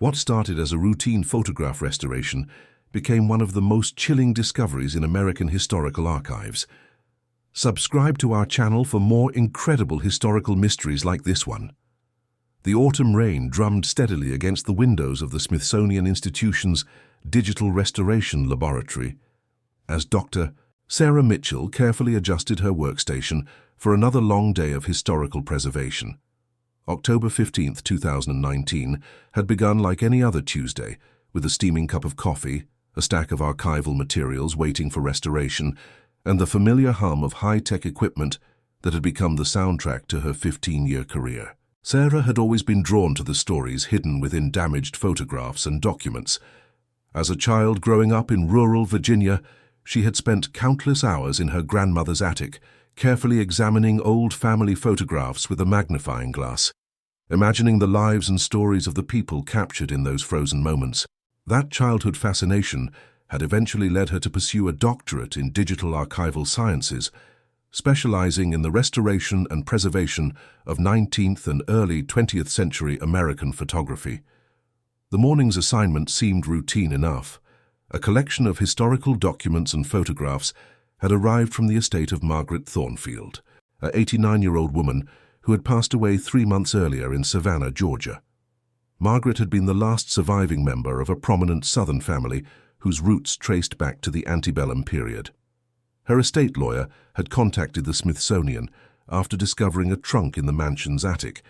What started as a routine photograph restoration became one of the most chilling discoveries in American historical archives. Subscribe to our channel for more incredible historical mysteries like this one. The autumn rain drummed steadily against the windows of the Smithsonian Institution's Digital Restoration Laboratory as Dr. Sarah Mitchell carefully adjusted her workstation for another long day of historical preservation. October 15, 2019, had begun like any other Tuesday, with a steaming cup of coffee, a stack of archival materials waiting for restoration, and the familiar hum of high-tech equipment that had become the soundtrack to her 15-year career. Sarah had always been drawn to the stories hidden within damaged photographs and documents. As a child growing up in rural Virginia, she had spent countless hours in her grandmother's attic, carefully examining old family photographs with a magnifying glass, imagining the lives and stories of the people captured in those frozen moments. That childhood fascination had eventually led her to pursue a doctorate in digital archival sciences, specializing in the restoration and preservation of 19th and early 20th century American photography. The morning's assignment seemed routine enough. A collection of historical documents and photographs had arrived from the estate of Margaret Thornfield, an 89-year-old woman who had passed away 3 months earlier in Savannah, Georgia. Margaret had been the last surviving member of a prominent Southern family whose roots traced back to the antebellum period. Her estate lawyer had contacted the Smithsonian after discovering a trunk in the mansion's attic,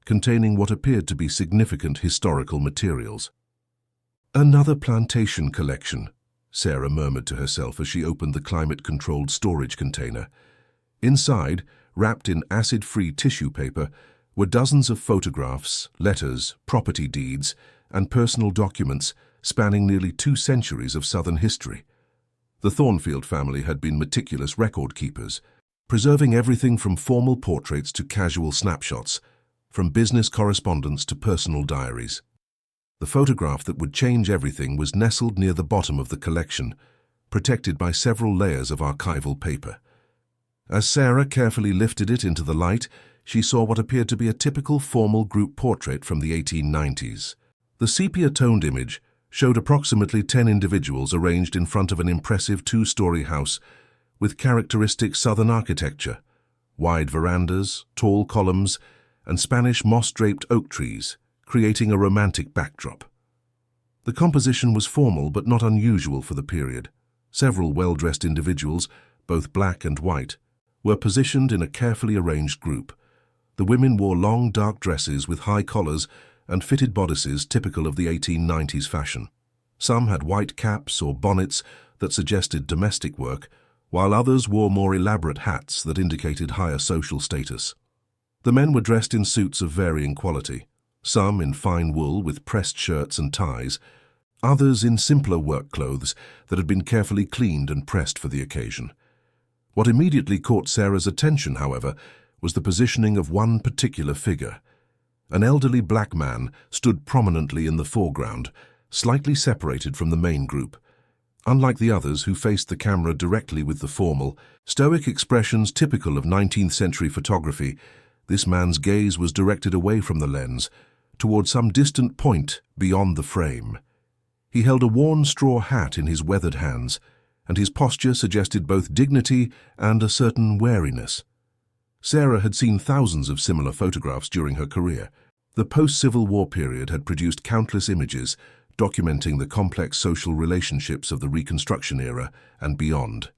containing what appeared to be significant historical materials. "Another plantation collection," Sarah murmured to herself as she opened the climate-controlled storage container. Inside, wrapped in acid-free tissue paper, were dozens of photographs, letters, property deeds, and personal documents spanning nearly 2 centuries of Southern history. The Thornfield family had been meticulous record keepers, preserving everything from formal portraits to casual snapshots, from business correspondence to personal diaries. The photograph that would change everything was nestled near the bottom of the collection, protected by several layers of archival paper. As Sarah carefully lifted it into the light, she saw what appeared to be a typical formal group portrait from the 1890s. The sepia-toned image showed approximately 10 individuals arranged in front of an impressive 2-story house with characteristic Southern architecture, wide verandas, tall columns, and Spanish moss-draped oak trees, creating a romantic backdrop. The composition was formal but not unusual for the period. Several well-dressed individuals, both black and white, were positioned in a carefully arranged group. The women wore long dark dresses with high collars and fitted bodices typical of the 1890s fashion. Some had white caps or bonnets that suggested domestic work, while others wore more elaborate hats that indicated higher social status. The men were dressed in suits of varying quality, some in fine wool with pressed shirts and ties, others in simpler work clothes that had been carefully cleaned and pressed for the occasion. What immediately caught Sarah's attention, however, was the positioning of one particular figure. An elderly black man stood prominently in the foreground, slightly separated from the main group. Unlike the others who faced the camera directly with the formal, stoic expressions typical of 19th century photography, this man's gaze was directed away from the lens, toward some distant point beyond the frame. He held a worn straw hat in his weathered hands, and his posture suggested both dignity and a certain wariness. Sarah had seen thousands of similar photographs during her career. The post-Civil War period had produced countless images documenting the complex social relationships of the Reconstruction era and beyond.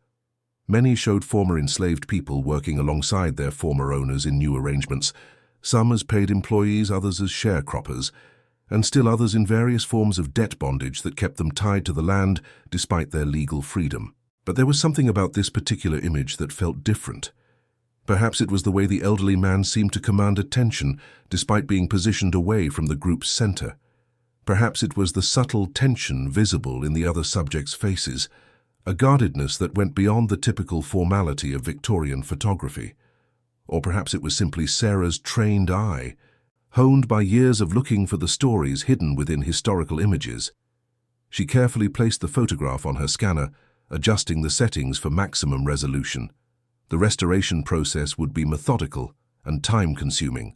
Many showed former enslaved people working alongside their former owners in new arrangements, some as paid employees, others as sharecroppers, and still others in various forms of debt bondage that kept them tied to the land despite their legal freedom. But there was something about this particular image that felt different. Perhaps it was the way the elderly man seemed to command attention despite being positioned away from the group's center. Perhaps it was the subtle tension visible in the other subjects' faces, a guardedness that went beyond the typical formality of Victorian photography. Or perhaps it was simply Sarah's trained eye, honed by years of looking for the stories hidden within historical images. She carefully placed the photograph on her scanner, adjusting the settings for maximum resolution. The restoration process would be methodical and time-consuming.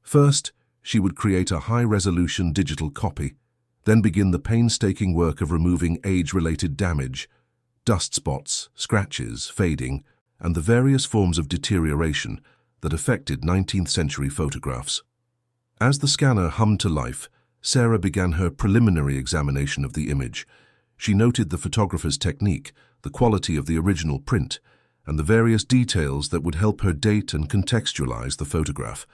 First, she would create a high-resolution digital copy, then begin the painstaking work of removing age-related damage, dust spots, scratches, fading, and the various forms of deterioration that affected 19th-century photographs. As the scanner hummed to life, Sarah began her preliminary examination of the image. She noted the photographer's technique, the quality of the original print, and the various details that would help her date and contextualize the photograph.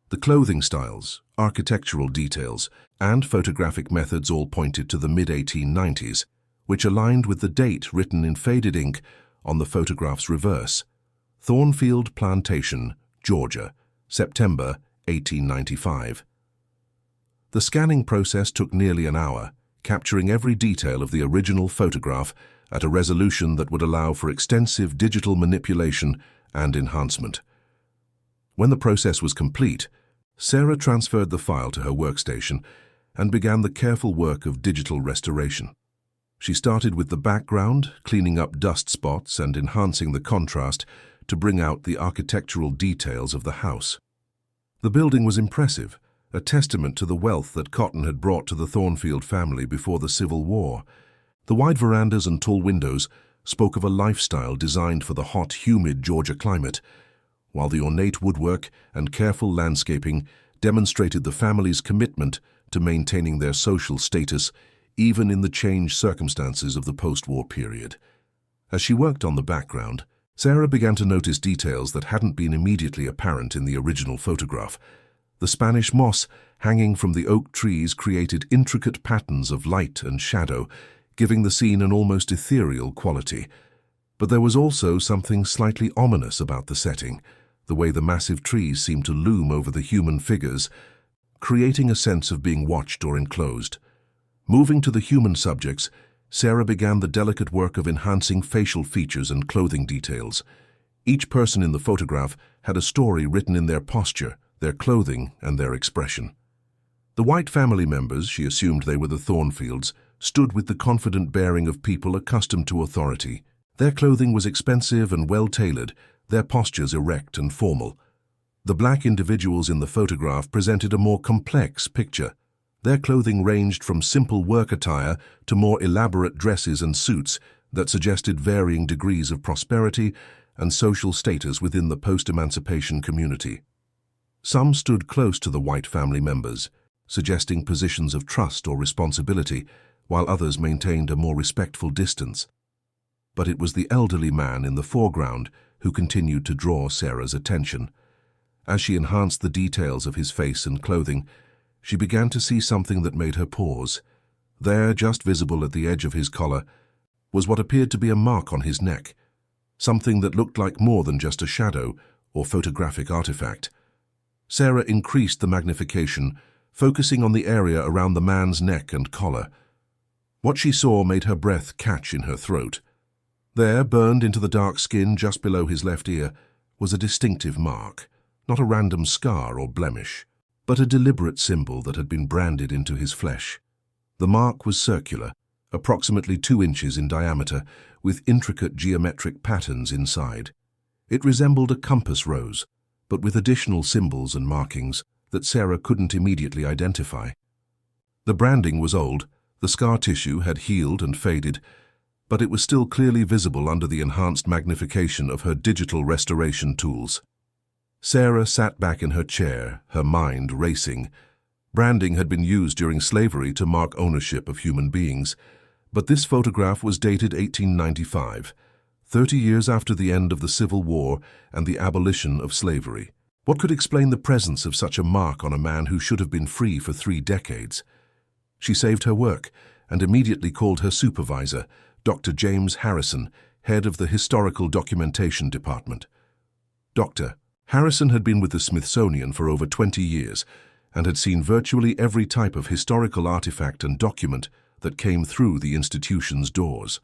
The clothing styles, architectural details, and photographic methods all pointed to the mid-1890s, which aligned with the date written in faded ink on the photograph's reverse: Thornfield Plantation, Georgia, September 1895. The scanning process took nearly an hour, capturing every detail of the original photograph at a resolution that would allow for extensive digital manipulation and enhancement. When the process was complete, Sarah transferred the file to her workstation and began the careful work of digital restoration. She started with the background, cleaning up dust spots and enhancing the contrast to bring out the architectural details of the house. The building was impressive, a testament to the wealth that cotton had brought to the Thornfield family before the Civil War. The wide verandas and tall windows spoke of a lifestyle designed for the hot, humid Georgia climate, while the ornate woodwork and careful landscaping demonstrated the family's commitment to maintaining their social status even in the changed circumstances of the post-war period. As she worked on the background, Sarah began to notice details that hadn't been immediately apparent in the original photograph. The Spanish moss hanging from the oak trees created intricate patterns of light and shadow, giving the scene an almost ethereal quality. But there was also something slightly ominous about the setting, the way the massive trees seemed to loom over the human figures, creating a sense of being watched or enclosed. Moving to the human subjects, Sarah began the delicate work of enhancing facial features and clothing details. Each person in the photograph had a story written in their posture, their clothing, and their expression. The White family members, she assumed they were the Thornfields, stood with the confident bearing of people accustomed to authority. Their clothing was expensive and well-tailored, their postures erect and formal. The black individuals in the photograph presented a more complex picture. Their clothing ranged from simple work attire to more elaborate dresses and suits that suggested varying degrees of prosperity and social status within the post-emancipation community. Some stood close to the White family members, suggesting positions of trust or responsibility, while others maintained a more respectful distance. But it was the elderly man in the foreground who continued to draw Sarah's attention. As she enhanced the details of his face and clothing, she began to see something that made her pause. There, just visible at the edge of his collar, was what appeared to be a mark on his neck, something that looked like more than just a shadow or photographic artifact. Sarah increased the magnification, focusing on the area around the man's neck and collar. What she saw made her breath catch in her throat. There, burned into the dark skin just below his left ear, was a distinctive mark, not a random scar or blemish, but a deliberate symbol that had been branded into his flesh. The mark was circular, approximately 2 inches in diameter, with intricate geometric patterns inside. It resembled a compass rose, but with additional symbols and markings that Sarah couldn't immediately identify. The branding was old, the scar tissue had healed and faded, but it was still clearly visible under the enhanced magnification of her digital restoration tools. Sarah sat back in her chair, her mind racing. Branding had been used during slavery to mark ownership of human beings, but this photograph was dated 1895, 30 years after the end of the Civil War and the abolition of slavery. What could explain the presence of such a mark on a man who should have been free for 3 decades? She saved her work and immediately called her supervisor, Dr. James Harrison, head of the Historical Documentation Department. Dr. Harrison had been with the Smithsonian for over 20 years and had seen virtually every type of historical artifact and document that came through the institution's doors.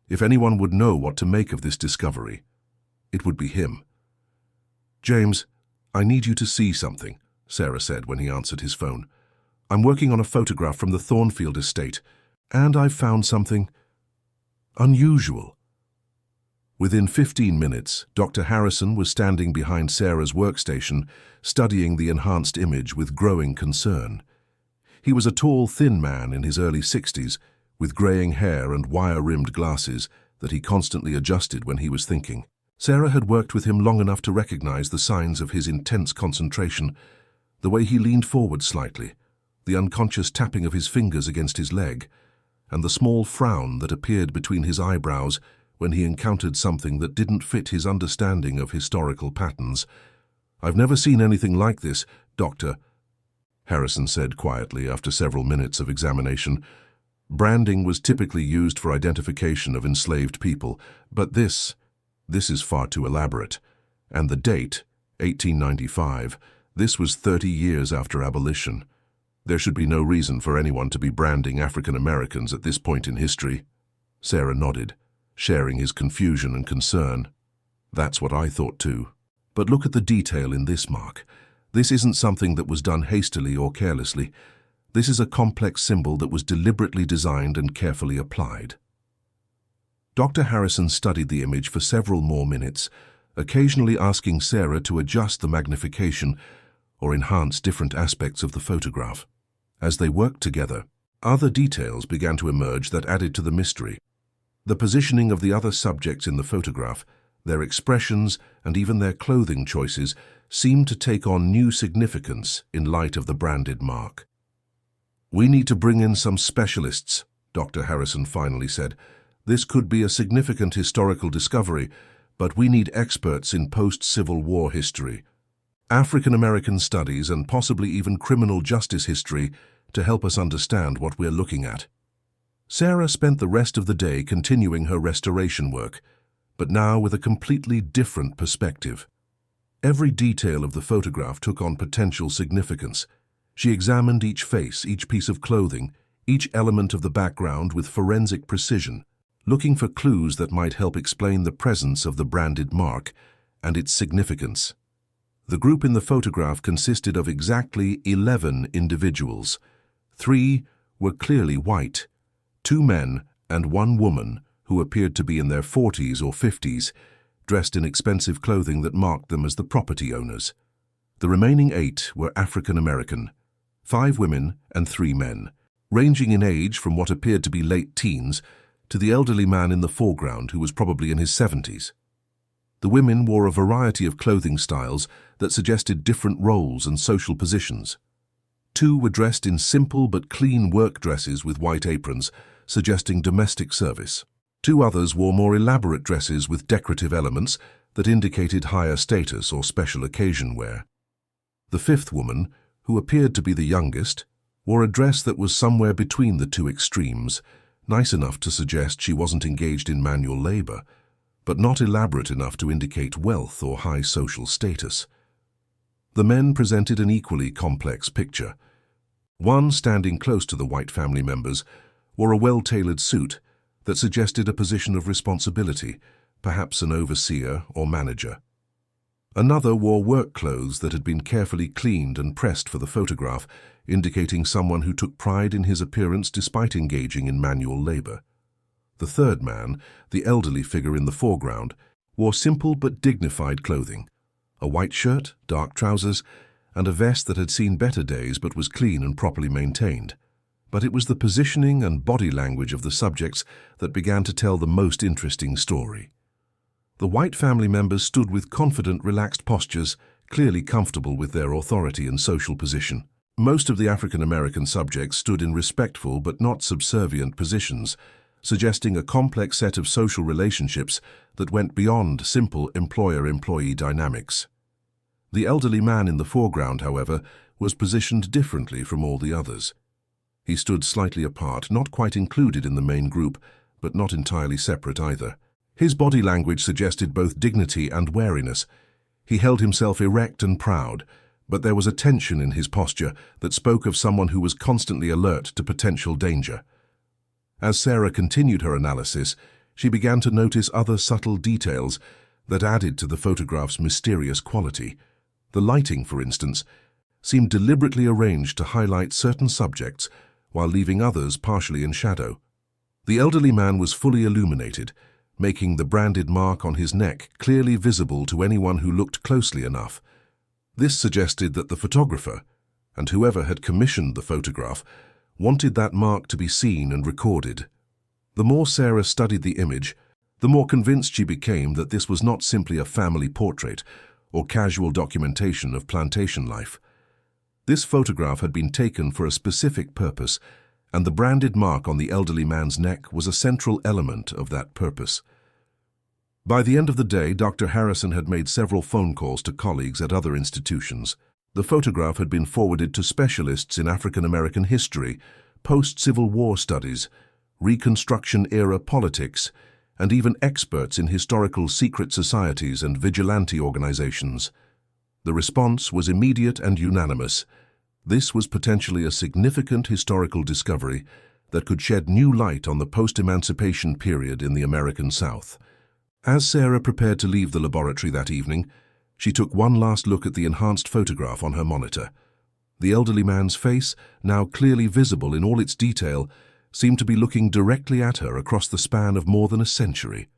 If anyone would know what to make of this discovery, it would be him. "James, I need you to see something," Sarah said when he answered his phone. "I'm working on a photograph from the Thornfield estate, and I've found something unusual." Within 15 minutes, Dr. Harrison was standing behind Sarah's workstation, studying the enhanced image with growing concern. He was a tall, thin man in his early 60s, with graying hair and wire-rimmed glasses that he constantly adjusted when he was thinking. Sarah had worked with him long enough to recognize the signs of his intense concentration, the way he leaned forward slightly, the unconscious tapping of his fingers against his leg, and the small frown that appeared between his eyebrows when he encountered something that didn't fit his understanding of historical patterns. "I've never seen anything like this, Doctor," Harrison said quietly after several minutes of examination. "Branding was typically used for identification of enslaved people, but this is far too elaborate. And the date, 1895, this was 30 years after abolition. There should be no reason for anyone to be branding African Americans at this point in history." Sarah nodded, sharing his confusion and concern. "That's what I thought too. But look at the detail in this mark. This isn't something that was done hastily or carelessly. This is a complex symbol that was deliberately designed and carefully applied." Dr. Harrison studied the image for several more minutes, occasionally asking Sarah to adjust the magnification or enhance different aspects of the photograph. As they worked together, other details began to emerge that added to the mystery. The positioning of the other subjects in the photograph, their expressions, and even their clothing choices seemed to take on new significance in light of the branded mark. "We need to bring in some specialists," Dr. Harrison finally said. "This could be a significant historical discovery, but we need experts in post-Civil War history, African American studies, and possibly even criminal justice history to help us understand what we're looking at." Sarah spent the rest of the day continuing her restoration work, but now with a completely different perspective. Every detail of the photograph took on potential significance. She examined each face, each piece of clothing, each element of the background with forensic precision, looking for clues that might help explain the presence of the branded mark and its significance. The group in the photograph consisted of exactly 11 individuals. 3 were clearly white, 2 men and 1 woman who appeared to be in their 40s or 50s, dressed in expensive clothing that marked them as the property owners. The remaining 8 were African American, 5 women and 3 men, ranging in age from what appeared to be late teens to the elderly man in the foreground who was probably in his 70s. The women wore a variety of clothing styles that suggested different roles and social positions. 2 were dressed in simple but clean work dresses with white aprons, suggesting domestic service. 2 others wore more elaborate dresses with decorative elements that indicated higher status or special occasion wear. The 5th woman, who appeared to be the youngest, wore a dress that was somewhere between the 2 extremes, nice enough to suggest she wasn't engaged in manual labor, but not elaborate enough to indicate wealth or high social status. The men presented an equally complex picture. One, standing close to the white family members, wore a well-tailored suit that suggested a position of responsibility, perhaps an overseer or manager. Another wore work clothes that had been carefully cleaned and pressed for the photograph, indicating someone who took pride in his appearance despite engaging in manual labor. The 3rd man, the elderly figure in the foreground, wore simple but dignified clothing, a white shirt, dark trousers, and a vest that had seen better days but was clean and properly maintained. But it was the positioning and body language of the subjects that began to tell the most interesting story. The white family members stood with confident, relaxed postures, clearly comfortable with their authority and social position. Most of the African American subjects stood in respectful but not subservient positions, suggesting a complex set of social relationships that went beyond simple employer-employee dynamics. The elderly man in the foreground, however, was positioned differently from all the others. He stood slightly apart, not quite included in the main group, but not entirely separate either. His body language suggested both dignity and wariness. He held himself erect and proud, but there was a tension in his posture that spoke of someone who was constantly alert to potential danger. As Sarah continued her analysis, she began to notice other subtle details that added to the photograph's mysterious quality. The lighting, for instance, seemed deliberately arranged to highlight certain subjects while leaving others partially in shadow. The elderly man was fully illuminated, making the branded mark on his neck clearly visible to anyone who looked closely enough. This suggested that the photographer, and whoever had commissioned the photograph, wanted that mark to be seen and recorded. The more Sarah studied the image, the more convinced she became that this was not simply a family portrait or casual documentation of plantation life. This photograph had been taken for a specific purpose, and the branded mark on the elderly man's neck was a central element of that purpose. By the end of the day, Dr. Harrison had made several phone calls to colleagues at other institutions. The photograph had been forwarded to specialists in African American history, post-Civil War studies, Reconstruction-era politics, and even experts in historical secret societies and vigilante organizations. The response was immediate and unanimous. This was potentially a significant historical discovery that could shed new light on the post-emancipation period in the American South. As Sarah prepared to leave the laboratory that evening, she took one last look at the enhanced photograph on her monitor. The elderly man's face, now clearly visible in all its detail, seemed to be looking directly at her across the span of more than a century.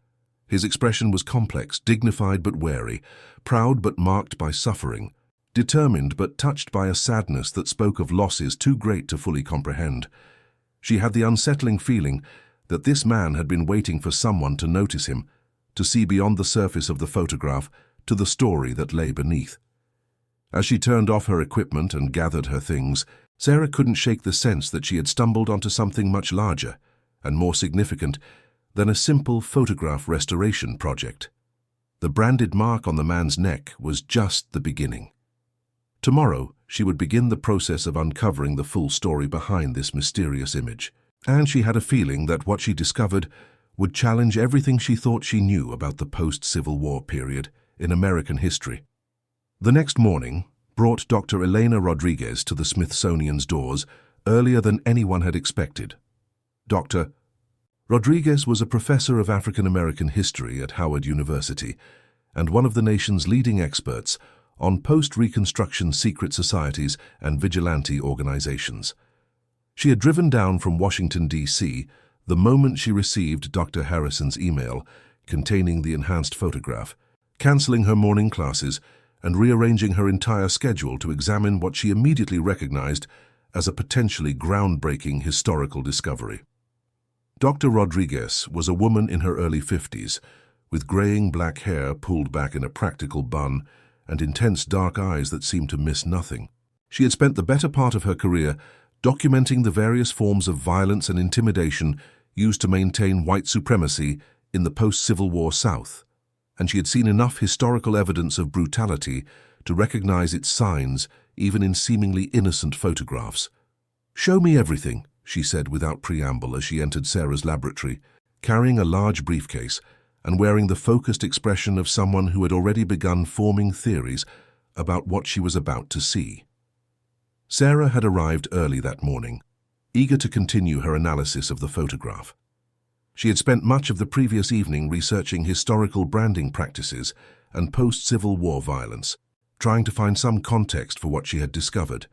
His expression was complex, dignified but wary, proud but marked by suffering, determined but touched by a sadness that spoke of losses too great to fully comprehend. She had the unsettling feeling that this man had been waiting for someone to notice him, to see beyond the surface of the photograph to the story that lay beneath. As she turned off her equipment and gathered her things, Sarah couldn't shake the sense that she had stumbled onto something much larger and more significant than a simple photograph restoration project. The branded mark on the man's neck was just the beginning. Tomorrow, she would begin the process of uncovering the full story behind this mysterious image, and she had a feeling that what she discovered would challenge everything she thought she knew about the post-Civil War period in American history. The next morning brought Dr. Elena Rodriguez to the Smithsonian's doors earlier than anyone had expected. Dr. Rodriguez was a professor of African American history at Howard University and one of the nation's leading experts on post-Reconstruction secret societies and vigilante organizations. She had driven down from Washington, D.C. the moment she received Dr. Harrison's email containing the enhanced photograph, canceling her morning classes and rearranging her entire schedule to examine what she immediately recognized as a potentially groundbreaking historical discovery. Dr. Rodriguez was a woman in her early 50s, with graying black hair pulled back in a practical bun and intense dark eyes that seemed to miss nothing. She had spent the better part of her career documenting the various forms of violence and intimidation used to maintain white supremacy in the post-Civil War South, and she had seen enough historical evidence of brutality to recognize its signs even in seemingly innocent photographs. "Show me everything," she said without preamble as she entered Sarah's laboratory, carrying a large briefcase and wearing the focused expression of someone who had already begun forming theories about what she was about to see. Sarah had arrived early that morning, eager to continue her analysis of the photograph. She had spent much of the previous evening researching historical branding practices and post-Civil War violence, trying to find some context for what she had discovered.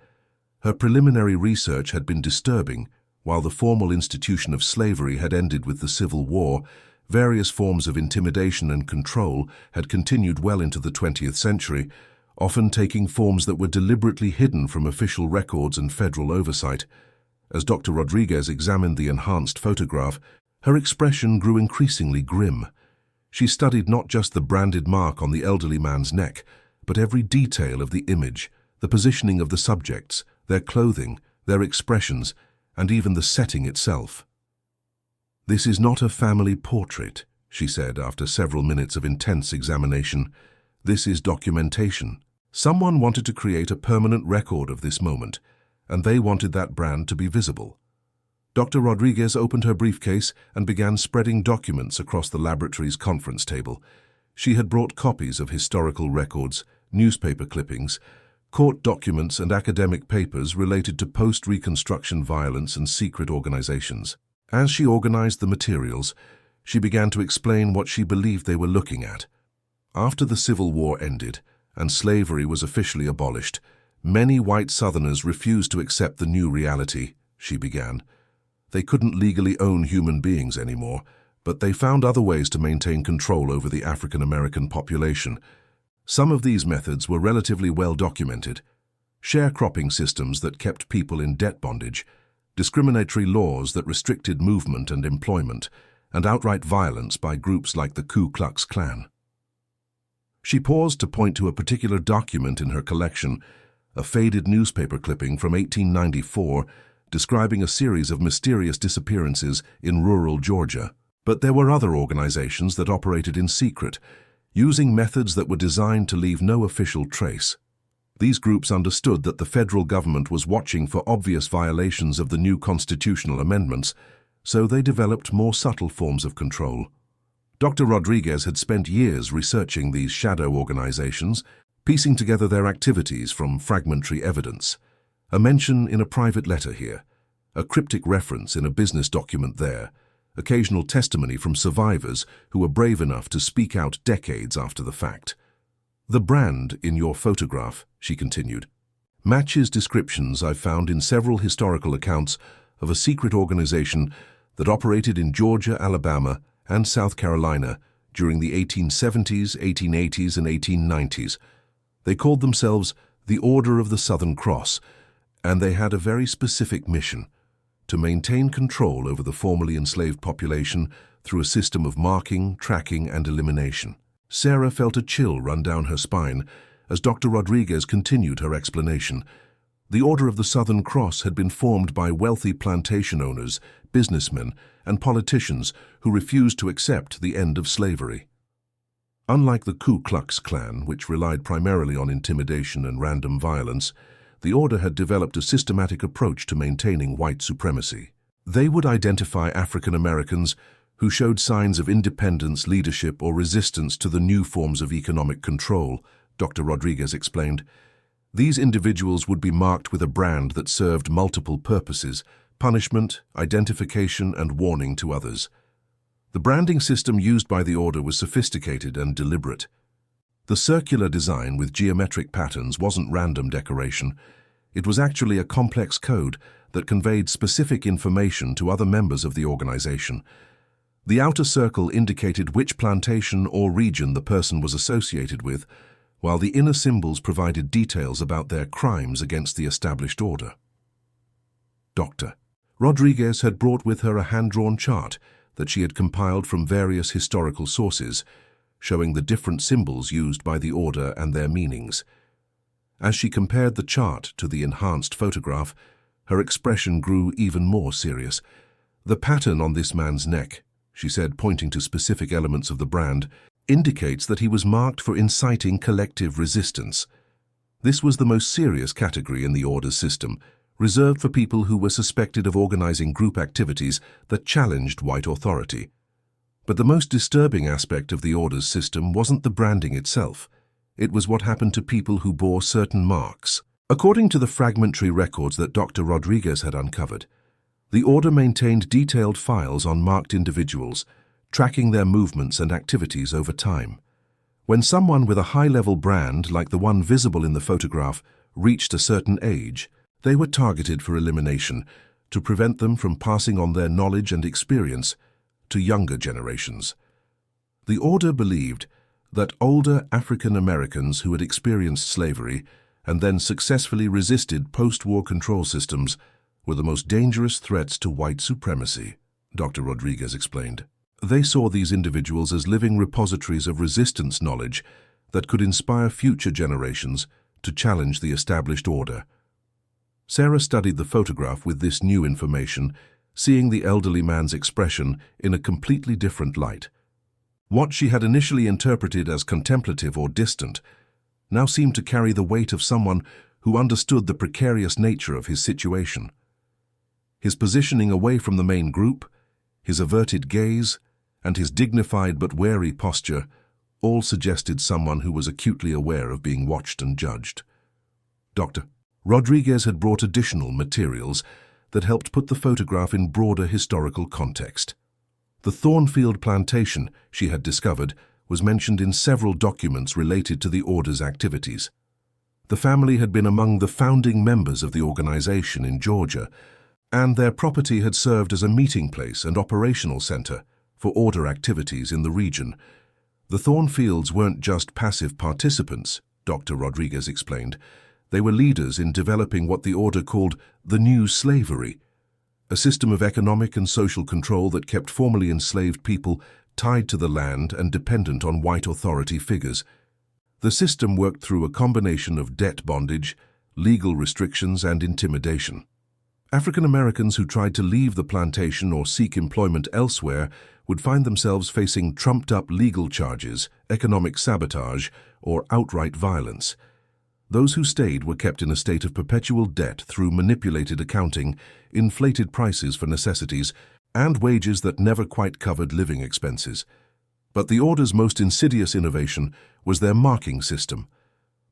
Her preliminary research had been disturbing. While the formal institution of slavery had ended with the Civil War, various forms of intimidation and control had continued well into the 20th century, often taking forms that were deliberately hidden from official records and federal oversight. As Dr. Rodriguez examined the enhanced photograph, her expression grew increasingly grim. She studied not just the branded mark on the elderly man's neck, but every detail of the image, the positioning of the subjects, their clothing, their expressions, and even the setting itself. "This is not a family portrait," she said after several minutes of intense examination. "This is documentation. Someone wanted to create a permanent record of this moment, and they wanted that brand to be visible." Dr. Rodriguez opened her briefcase and began spreading documents across the laboratory's conference table. She had brought copies of historical records, newspaper clippings, court documents and academic papers related to post-Reconstruction violence and secret organizations. As she organized the materials, she began to explain what she believed they were looking at. After the Civil War ended and slavery was officially abolished, many white Southerners refused to accept the new reality, she began. They couldn't legally own human beings anymore, but they found other ways to maintain control over the African American population. Some of these methods were relatively well documented: sharecropping systems that kept people in debt bondage, discriminatory laws that restricted movement and employment, and outright violence by groups like the Ku Klux Klan. She paused to point to a particular document in her collection, a faded newspaper clipping from 1894 describing a series of mysterious disappearances in rural Georgia. But there were other organizations that operated in secret, using methods that were designed to leave no official trace. These groups understood that the federal government was watching for obvious violations of the new constitutional amendments, so they developed more subtle forms of control. Dr. Rodriguez had spent years researching these shadow organizations, piecing together their activities from fragmentary evidence. A mention in a private letter here, a cryptic reference in a business document there, occasional testimony from survivors who were brave enough to speak out decades after the fact. The brand in your photograph, she continued, matches descriptions I've found in several historical accounts of a secret organization that operated in Georgia, Alabama, and South Carolina during the 1870s, 1880s, and 1890s. They called themselves the Order of the Southern Cross, and they had a very specific mission: to maintain control over the formerly enslaved population through a system of marking, tracking, and elimination. Sarah felt a chill run down her spine as Dr. Rodriguez continued her explanation. The Order of the Southern Cross had been formed by wealthy plantation owners, businessmen, and politicians who refused to accept the end of slavery. Unlike the Ku Klux Klan, which relied primarily on intimidation and random violence, the Order had developed a systematic approach to maintaining white supremacy. They would identify African Americans who showed signs of independence, leadership, or resistance to the new forms of economic control, Dr. Rodriguez explained. These individuals would be marked with a brand that served multiple purposes: punishment, identification, and warning to others. The branding system used by the Order was sophisticated and deliberate. The circular design with geometric patterns wasn't random decoration. It was actually a complex code that conveyed specific information to other members of the organization. The outer circle indicated which plantation or region the person was associated with, while the inner symbols provided details about their crimes against the established order. Dr. Rodriguez had brought with her a hand-drawn chart that she had compiled from various historical sources, showing the different symbols used by the order and their meanings. As she compared the chart to the enhanced photograph, her expression grew even more serious. "The pattern on this man's neck," she said, pointing to specific elements of the brand, "indicates that he was marked for inciting collective resistance. This was the most serious category in the Order's system, reserved for people who were suspected of organizing group activities that challenged white authority. But the most disturbing aspect of the Order's system wasn't the branding itself. It was what happened to people who bore certain marks. According to the fragmentary records that Dr. Rodriguez had uncovered, the Order maintained detailed files on marked individuals, tracking their movements and activities over time. When someone with a high-level brand, like the one visible in the photograph, reached a certain age, they were targeted for elimination to prevent them from passing on their knowledge and experience to younger generations. The Order believed that older African Americans who had experienced slavery and then successfully resisted post-war control systems were the most dangerous threats to white supremacy, Dr. Rodriguez explained. They saw these individuals as living repositories of resistance knowledge that could inspire future generations to challenge the established order. Sarah studied the photograph with this new information, seeing the elderly man's expression in a completely different light. What she had initially interpreted as contemplative or distant now seemed to carry the weight of someone who understood the precarious nature of his situation. His positioning away from the main group, his averted gaze, and his dignified but wary posture all suggested someone who was acutely aware of being watched and judged. Dr. Rodriguez had brought additional materials that helped put the photograph in broader historical context. The Thornfield Plantation, she had discovered, was mentioned in several documents related to the Order's activities. The family had been among the founding members of the organization in Georgia, and their property had served as a meeting place and operational center for order activities in the region. The Thornfields weren't just passive participants, Dr. Rodriguez explained. They were leaders in developing what the order called the new slavery, a system of economic and social control that kept formerly enslaved people tied to the land and dependent on white authority figures. The system worked through a combination of debt bondage, legal restrictions, and intimidation. African Americans who tried to leave the plantation or seek employment elsewhere would find themselves facing trumped-up legal charges, economic sabotage, or outright violence. Those who stayed were kept in a state of perpetual debt through manipulated accounting, inflated prices for necessities, and wages that never quite covered living expenses. But the order's most insidious innovation was their marking system.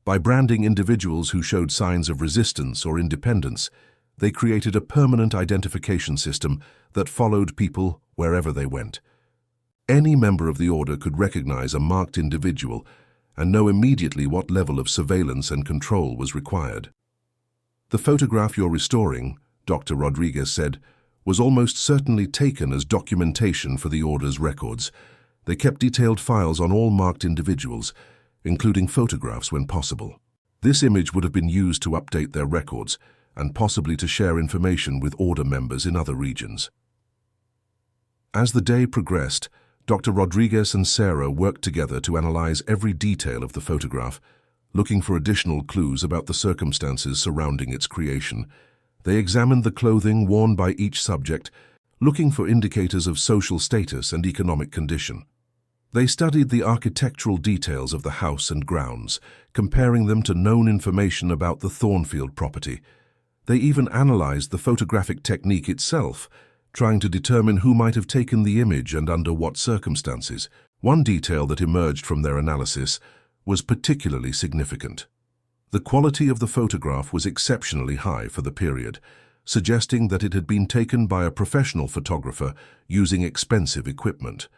By branding individuals who showed signs of resistance or independence, they created a permanent identification system that followed people wherever they went. Any member of the order could recognize a marked individual and know immediately what level of surveillance and control was required. The photograph you're restoring, Dr. Rodriguez said, was almost certainly taken as documentation for the order's records. They kept detailed files on all marked individuals, including photographs when possible. This image would have been used to update their records and possibly to share information with order members in other regions. As the day progressed, Dr. Rodriguez and Sarah worked together to analyze every detail of the photograph, looking for additional clues about the circumstances surrounding its creation. They examined the clothing worn by each subject, looking for indicators of social status and economic condition. They studied the architectural details of the house and grounds, comparing them to known information about the Thornfield property. They even analyzed the photographic technique itself, trying to determine who might have taken the image and under what circumstances. One detail that emerged from their analysis was particularly significant. The quality of the photograph was exceptionally high for the period, suggesting that it had been taken by a professional photographer using expensive equipment.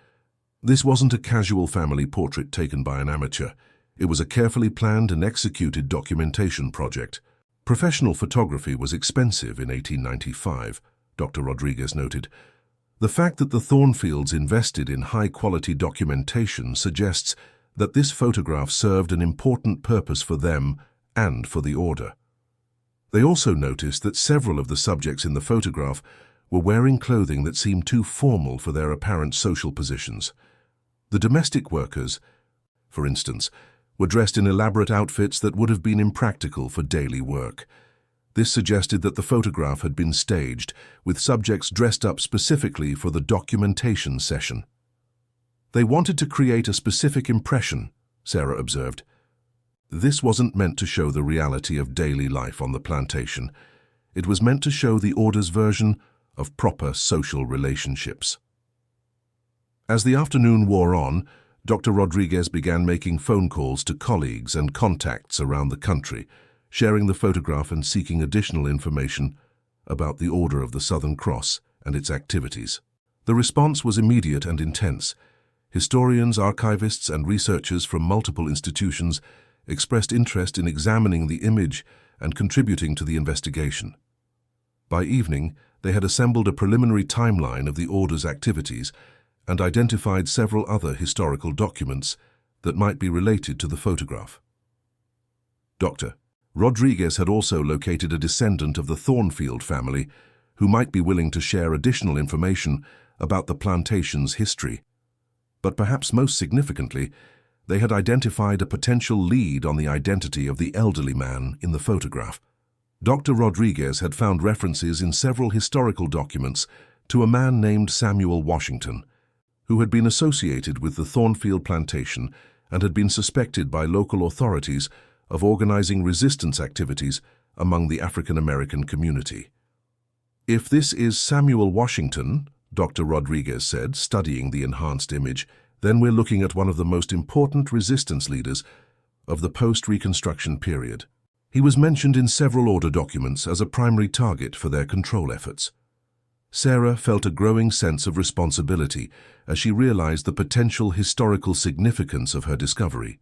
This wasn't a casual family portrait taken by an amateur. It was a carefully planned and executed documentation project. Professional photography was expensive in 1895, Dr. Rodriguez noted. The fact that the Thornfields invested in high-quality documentation suggests that this photograph served an important purpose for them and for the order. They also noticed that several of the subjects in the photograph were wearing clothing that seemed too formal for their apparent social positions. The domestic workers, for instance, were dressed in elaborate outfits that would have been impractical for daily work. This suggested that the photograph had been staged, with subjects dressed up specifically for the documentation session. They wanted to create a specific impression, Sarah observed. This wasn't meant to show the reality of daily life on the plantation. It was meant to show the order's version of proper social relationships. As the afternoon wore on, Dr. Rodriguez began making phone calls to colleagues and contacts around the country, sharing the photograph and seeking additional information about the Order of the Southern Cross and its activities. The response was immediate and intense. Historians, archivists, and researchers from multiple institutions expressed interest in examining the image and contributing to the investigation. By evening, they had assembled a preliminary timeline of the Order's activities and identified several other historical documents that might be related to the photograph. Dr. Rodriguez had also located a descendant of the Thornfield family who might be willing to share additional information about the plantation's history. But perhaps most significantly, they had identified a potential lead on the identity of the elderly man in the photograph. Dr. Rodriguez had found references in several historical documents to a man named Samuel Washington, who had been associated with the Thornfield plantation and had been suspected by local authorities of organizing resistance activities among the African American community. If this is Samuel Washington, Dr. Rodriguez said, studying the enhanced image, then we're looking at one of the most important resistance leaders of the post-Reconstruction period. He was mentioned in several order documents as a primary target for their control efforts. Sarah felt a growing sense of responsibility as she realized the potential historical significance of her discovery.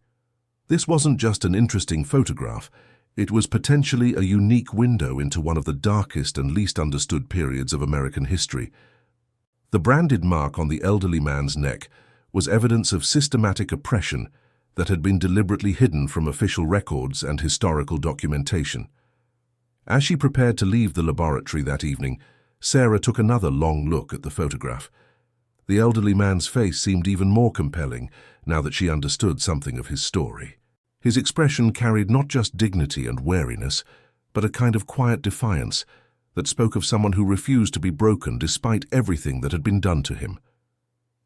This wasn't just an interesting photograph, it was potentially a unique window into one of the darkest and least understood periods of American history. The branded mark on the elderly man's neck was evidence of systematic oppression that had been deliberately hidden from official records and historical documentation. As she prepared to leave the laboratory that evening, Sarah took another long look at the photograph. The elderly man's face seemed even more compelling now that she understood something of his story. His expression carried not just dignity and wariness, but a kind of quiet defiance that spoke of someone who refused to be broken despite everything that had been done to him.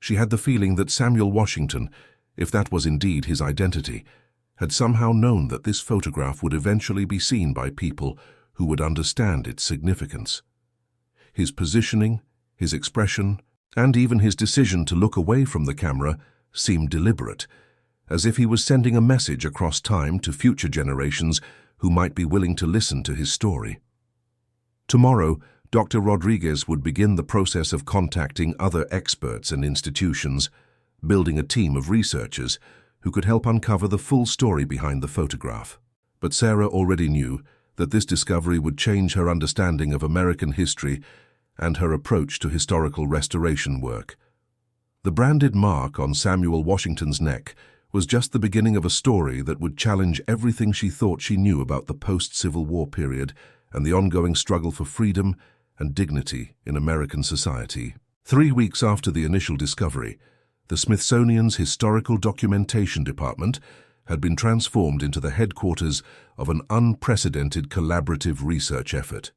She had the feeling that Samuel Washington, if that was indeed his identity, had somehow known that this photograph would eventually be seen by people who would understand its significance. His positioning, his expression, and even his decision to look away from the camera seemed deliberate, as if he was sending a message across time to future generations who might be willing to listen to his story. Tomorrow, Dr. Rodriguez would begin the process of contacting other experts and institutions, building a team of researchers who could help uncover the full story behind the photograph. But Sarah already knew that this discovery would change her understanding of American history and her approach to historical restoration work. The branded mark on Samuel Washington's neck was just the beginning of a story that would challenge everything she thought she knew about the post-Civil War period and the ongoing struggle for freedom and dignity in American society. 3 weeks after the initial discovery, the Smithsonian's Historical Documentation Department had been transformed into the headquarters of an unprecedented collaborative research effort.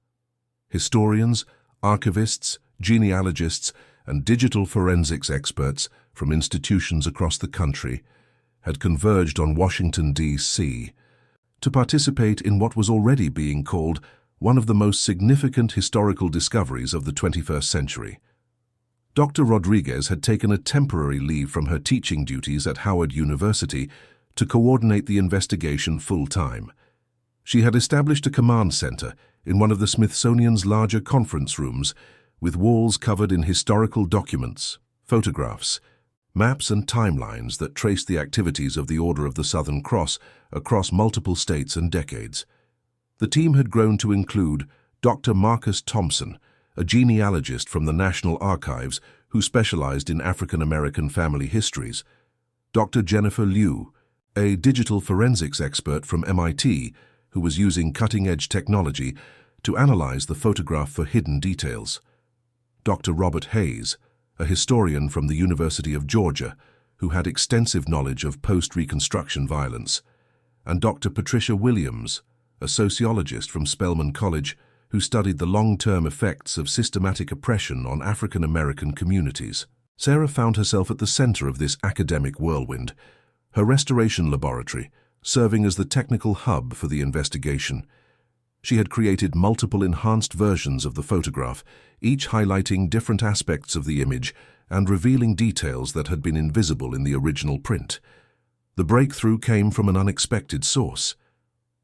Historians, archivists, genealogists, and digital forensics experts from institutions across the country had converged on Washington, D.C. to participate in what was already being called one of the most significant historical discoveries of the 21st century. Dr. Rodriguez had taken a temporary leave from her teaching duties at Howard University to coordinate the investigation full-time. She had established a command center in one of the Smithsonian's larger conference rooms, with walls covered in historical documents, photographs, maps and timelines that traced the activities of the Order of the Southern Cross across multiple states and decades. The team had grown to include Dr. Marcus Thompson, a genealogist from the National Archives who specialized in African American family histories, Dr. Jennifer Liu, a digital forensics expert from MIT who was using cutting-edge technology to analyze the photograph for hidden details, Dr. Robert Hayes, a historian from the University of Georgia who had extensive knowledge of post-Reconstruction violence, and Dr. Patricia Williams, a sociologist from Spelman College who studied the long-term effects of systematic oppression on African American communities. Sarah found herself at the center of this academic whirlwind, her restoration laboratory serving as the technical hub for the investigation. She had created multiple enhanced versions of the photograph, each highlighting different aspects of the image and revealing details that had been invisible in the original print. The breakthrough came from an unexpected source.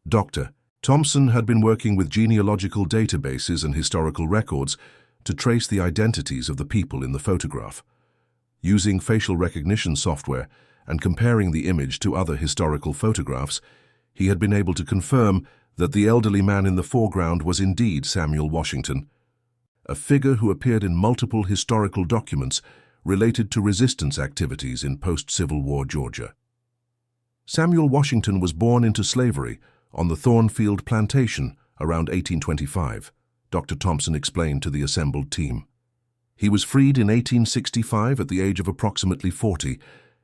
Dr. Thompson had been working with genealogical databases and historical records to trace the identities of the people in the photograph. Using facial recognition software and comparing the image to other historical photographs, he had been able to confirm that the elderly man in the foreground was indeed Samuel Washington, a figure who appeared in multiple historical documents related to resistance activities in post-Civil War Georgia. Samuel Washington was born into slavery on the Thornfield Plantation around 1825, Dr. Thompson explained to the assembled team. He was freed in 1865 at the age of approximately 40,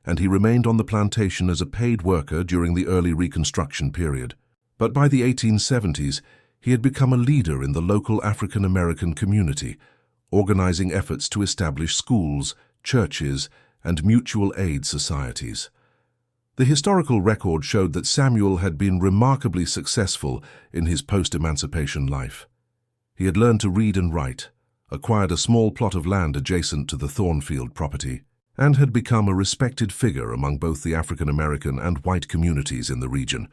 and he remained on the plantation as a paid worker during the early Reconstruction period. But by the 1870s, he had become a leader in the local African American community, organizing efforts to establish schools, churches, and mutual aid societies. The historical record showed that Samuel had been remarkably successful in his post-emancipation life. He had learned to read and write, acquired a small plot of land adjacent to the Thornfield property, and had become a respected figure among both the African American and white communities in the region.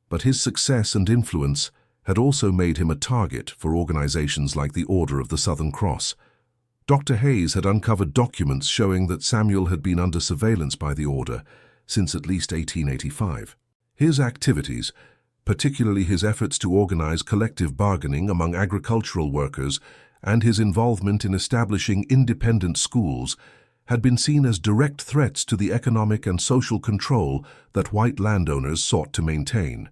But his success and influence had also made him a target for organizations like the Order of the Southern Cross. Dr. Hayes had uncovered documents showing that Samuel had been under surveillance by the Order since at least 1885. His activities, particularly his efforts to organize collective bargaining among agricultural workers and his involvement in establishing independent schools had been seen as direct threats to the economic and social control that white landowners sought to maintain.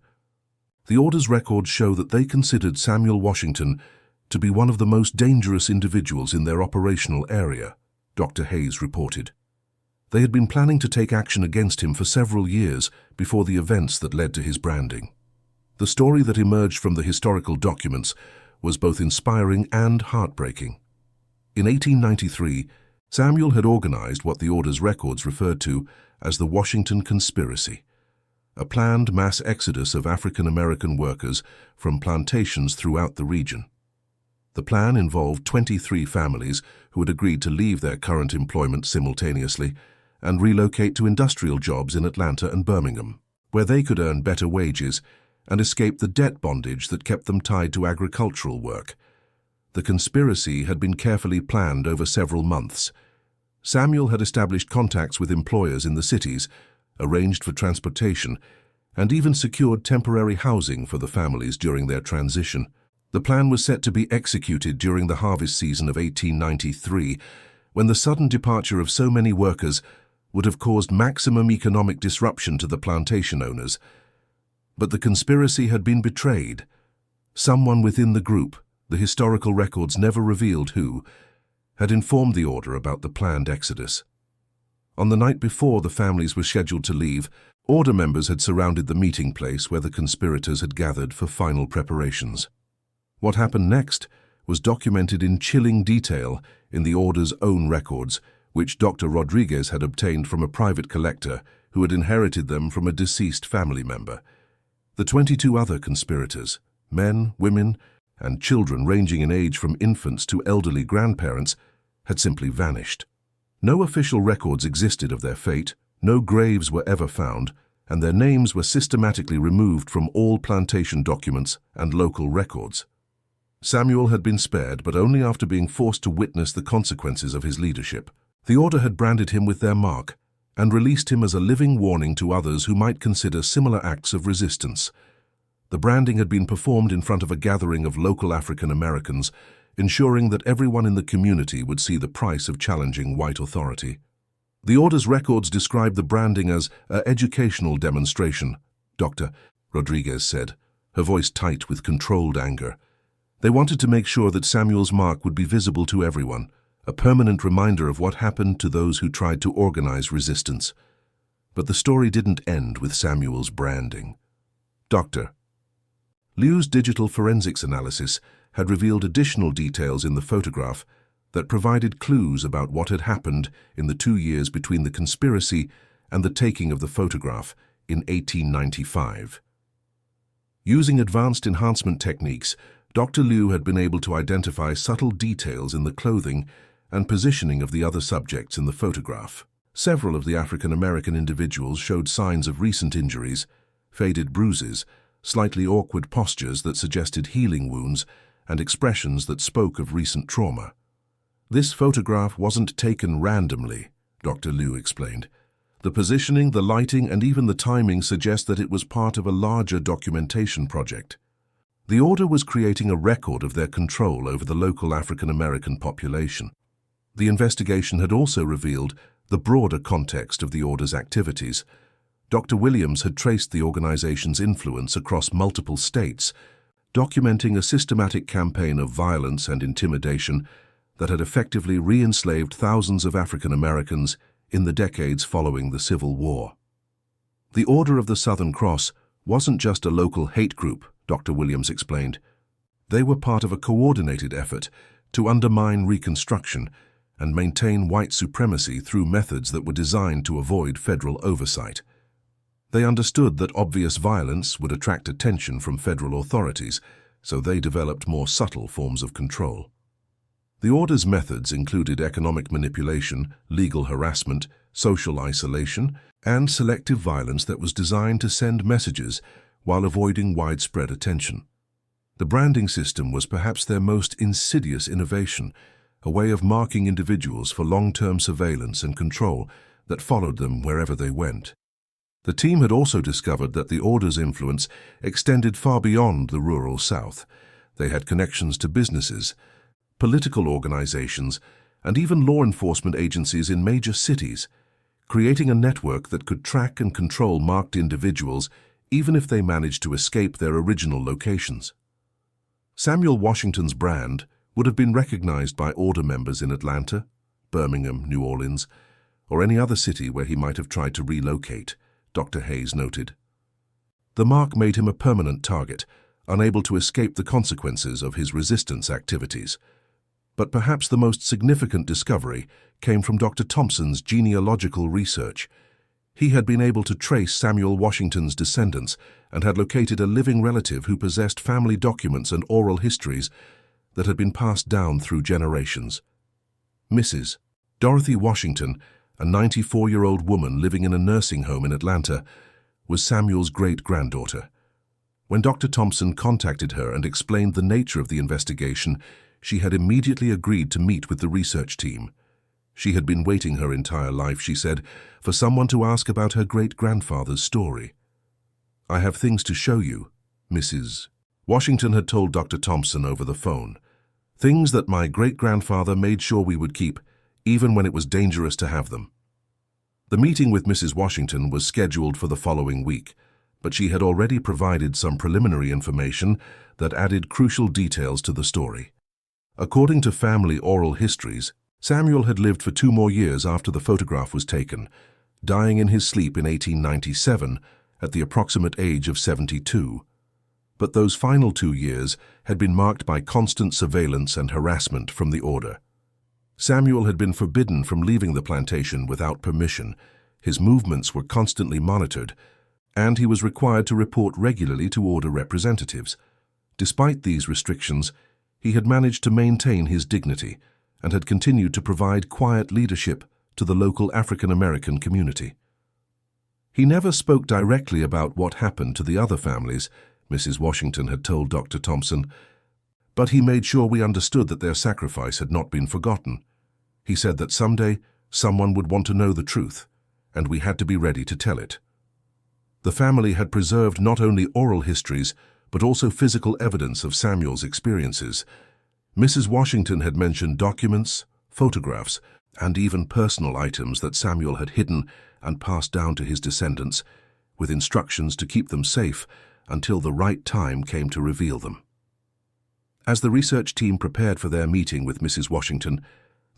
The Order's records show that they considered Samuel Washington to be one of the most dangerous individuals in their operational area, Dr. Hayes reported. They had been planning to take action against him for several years before the events that led to his branding. The story that emerged from the historical documents was both inspiring and heartbreaking. In 1893, Samuel had organized what the Order's records referred to as the Washington Conspiracy, a planned mass exodus of African American workers from plantations throughout the region. The plan involved 23 families who had agreed to leave their current employment simultaneously and relocate to industrial jobs in Atlanta and Birmingham, where they could earn better wages and escape the debt bondage that kept them tied to agricultural work. The conspiracy had been carefully planned over several months. Samuel had established contacts with employers in the cities, arranged for transportation, and even secured temporary housing for the families during their transition. The plan was set to be executed during the harvest season of 1893, when the sudden departure of so many workers would have caused maximum economic disruption to the plantation owners. But the conspiracy had been betrayed. Someone within the group, the historical records never revealed who, had informed the Order about the planned exodus. On the night before the families were scheduled to leave, Order members had surrounded the meeting place where the conspirators had gathered for final preparations. What happened next was documented in chilling detail in the Order's own records, which Dr. Rodriguez had obtained from a private collector who had inherited them from a deceased family member. The 22 other conspirators, men, women, and children ranging in age from infants to elderly grandparents, had simply vanished. No official records existed of their fate, no graves were ever found, and their names were systematically removed from all plantation documents and local records. Samuel had been spared, but only after being forced to witness the consequences of his leadership. The Order had branded him with their mark and released him as a living warning to others who might consider similar acts of resistance. The branding had been performed in front of a gathering of local African Americans, ensuring that everyone in the community would see the price of challenging white authority. The Order's records described the branding as an educational demonstration, Dr. Rodriguez said, her voice tight with controlled anger. They wanted to make sure that Samuel's mark would be visible to everyone, a permanent reminder of what happened to those who tried to organize resistance. But the story didn't end with Samuel's branding. Dr. Liu's digital forensics analysis had revealed additional details in the photograph that provided clues about what had happened in the 2 years between the conspiracy and the taking of the photograph in 1895. Using advanced enhancement techniques, Dr. Liu had been able to identify subtle details in the clothing and positioning of the other subjects in the photograph. Several of the African American individuals showed signs of recent injuries, faded bruises, slightly awkward postures that suggested healing wounds, and expressions that spoke of recent trauma. This photograph wasn't taken randomly, Dr. Liu explained. The positioning, the lighting, and even the timing suggest that it was part of a larger documentation project. The Order was creating a record of their control over the local African American population. The investigation had also revealed the broader context of the Order's activities. Dr. Williams had traced the organization's influence across multiple states, documenting a systematic campaign of violence and intimidation that had effectively re-enslaved thousands of African Americans in the decades following the Civil War. The Order of the Southern Cross wasn't just a local hate group, Dr. Williams explained. They were part of a coordinated effort to undermine Reconstruction and maintain white supremacy through methods that were designed to avoid federal oversight. They understood that obvious violence would attract attention from federal authorities, so they developed more subtle forms of control. The Order's methods included economic manipulation, legal harassment, social isolation, and selective violence that was designed to send messages while avoiding widespread attention. The branding system was perhaps their most insidious innovation, a way of marking individuals for long-term surveillance and control that followed them wherever they went. The team had also discovered that the Order's influence extended far beyond the rural South. They had connections to businesses, political organizations, and even law enforcement agencies in major cities, creating a network that could track and control marked individuals even if they managed to escape their original locations. Samuel Washington's brand would have been recognized by order members in Atlanta, Birmingham, New Orleans, or any other city where he might have tried to relocate, Dr. Hayes noted. The mark made him a permanent target, unable to escape the consequences of his resistance activities. But perhaps the most significant discovery came from Dr. Thompson's genealogical research. He had been able to trace Samuel Washington's descendants and had located a living relative who possessed family documents and oral histories that had been passed down through generations. Mrs. Dorothy Washington, a 94-year-old woman living in a nursing home in Atlanta, was Samuel's great-granddaughter. When Dr. Thompson contacted her and explained the nature of the investigation, she had immediately agreed to meet with the research team. She had been waiting her entire life, she said, for someone to ask about her great-grandfather's story. "I have things to show you," Mrs. Washington had told Dr. Thompson over the phone. "Things that my great-grandfather made sure we would keep, even when it was dangerous to have them." The meeting with Mrs. Washington was scheduled for the following week, but she had already provided some preliminary information that added crucial details to the story. According to family oral histories, Samuel had lived for 2 more years after the photograph was taken, dying in his sleep in 1897 at the approximate age of 72. But those final 2 years had been marked by constant surveillance and harassment from the order. Samuel had been forbidden from leaving the plantation without permission, his movements were constantly monitored, and he was required to report regularly to order representatives. Despite these restrictions, he had managed to maintain his dignity and had continued to provide quiet leadership to the local African-American community. He never spoke directly about what happened to the other families, Mrs. Washington had told Dr. Thompson, but he made sure we understood that their sacrifice had not been forgotten. He said that someday someone would want to know the truth, and we had to be ready to tell it. The family had preserved not only oral histories, but also physical evidence of Samuel's experiences. Mrs. Washington had mentioned documents, photographs, and even personal items that Samuel had hidden and passed down to his descendants, with instructions to keep them safe until the right time came to reveal them. As the research team prepared for their meeting with Mrs. Washington,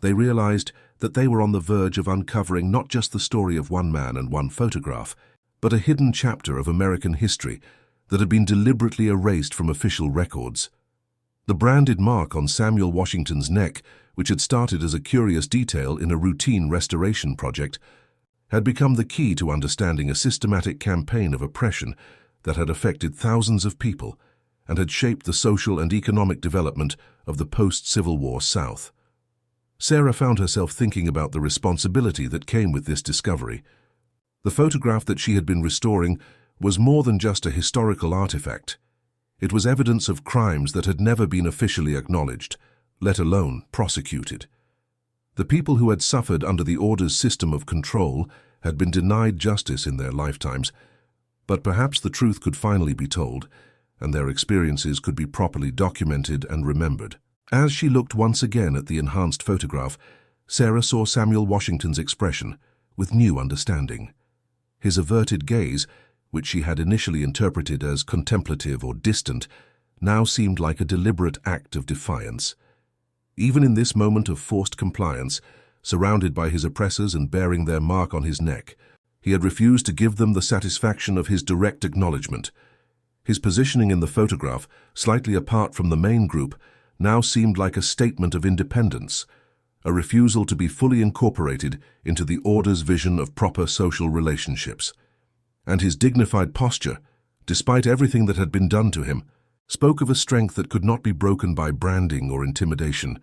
they realized that they were on the verge of uncovering not just the story of one man and one photograph, but a hidden chapter of American history that had been deliberately erased from official records. The branded mark on Samuel Washington's neck, which had started as a curious detail in a routine restoration project, had become the key to understanding a systematic campaign of oppression that had affected thousands of people and had shaped the social and economic development of the post-Civil War South. Sarah found herself thinking about the responsibility that came with this discovery. The photograph that she had been restoring was more than just a historical artifact. It was evidence of crimes that had never been officially acknowledged, let alone prosecuted. The people who had suffered under the order's system of control had been denied justice in their lifetimes, but perhaps the truth could finally be told, and their experiences could be properly documented and remembered. As she looked once again at the enhanced photograph, Sarah saw Samuel Washington's expression with new understanding. His averted gaze, which she had initially interpreted as contemplative or distant, now seemed like a deliberate act of defiance. Even in this moment of forced compliance, surrounded by his oppressors and bearing their mark on his neck, he had refused to give them the satisfaction of his direct acknowledgement. His positioning in the photograph, slightly apart from the main group, now seemed like a statement of independence, a refusal to be fully incorporated into the order's vision of proper social relationships. And his dignified posture, despite everything that had been done to him, spoke of a strength that could not be broken by branding or intimidation.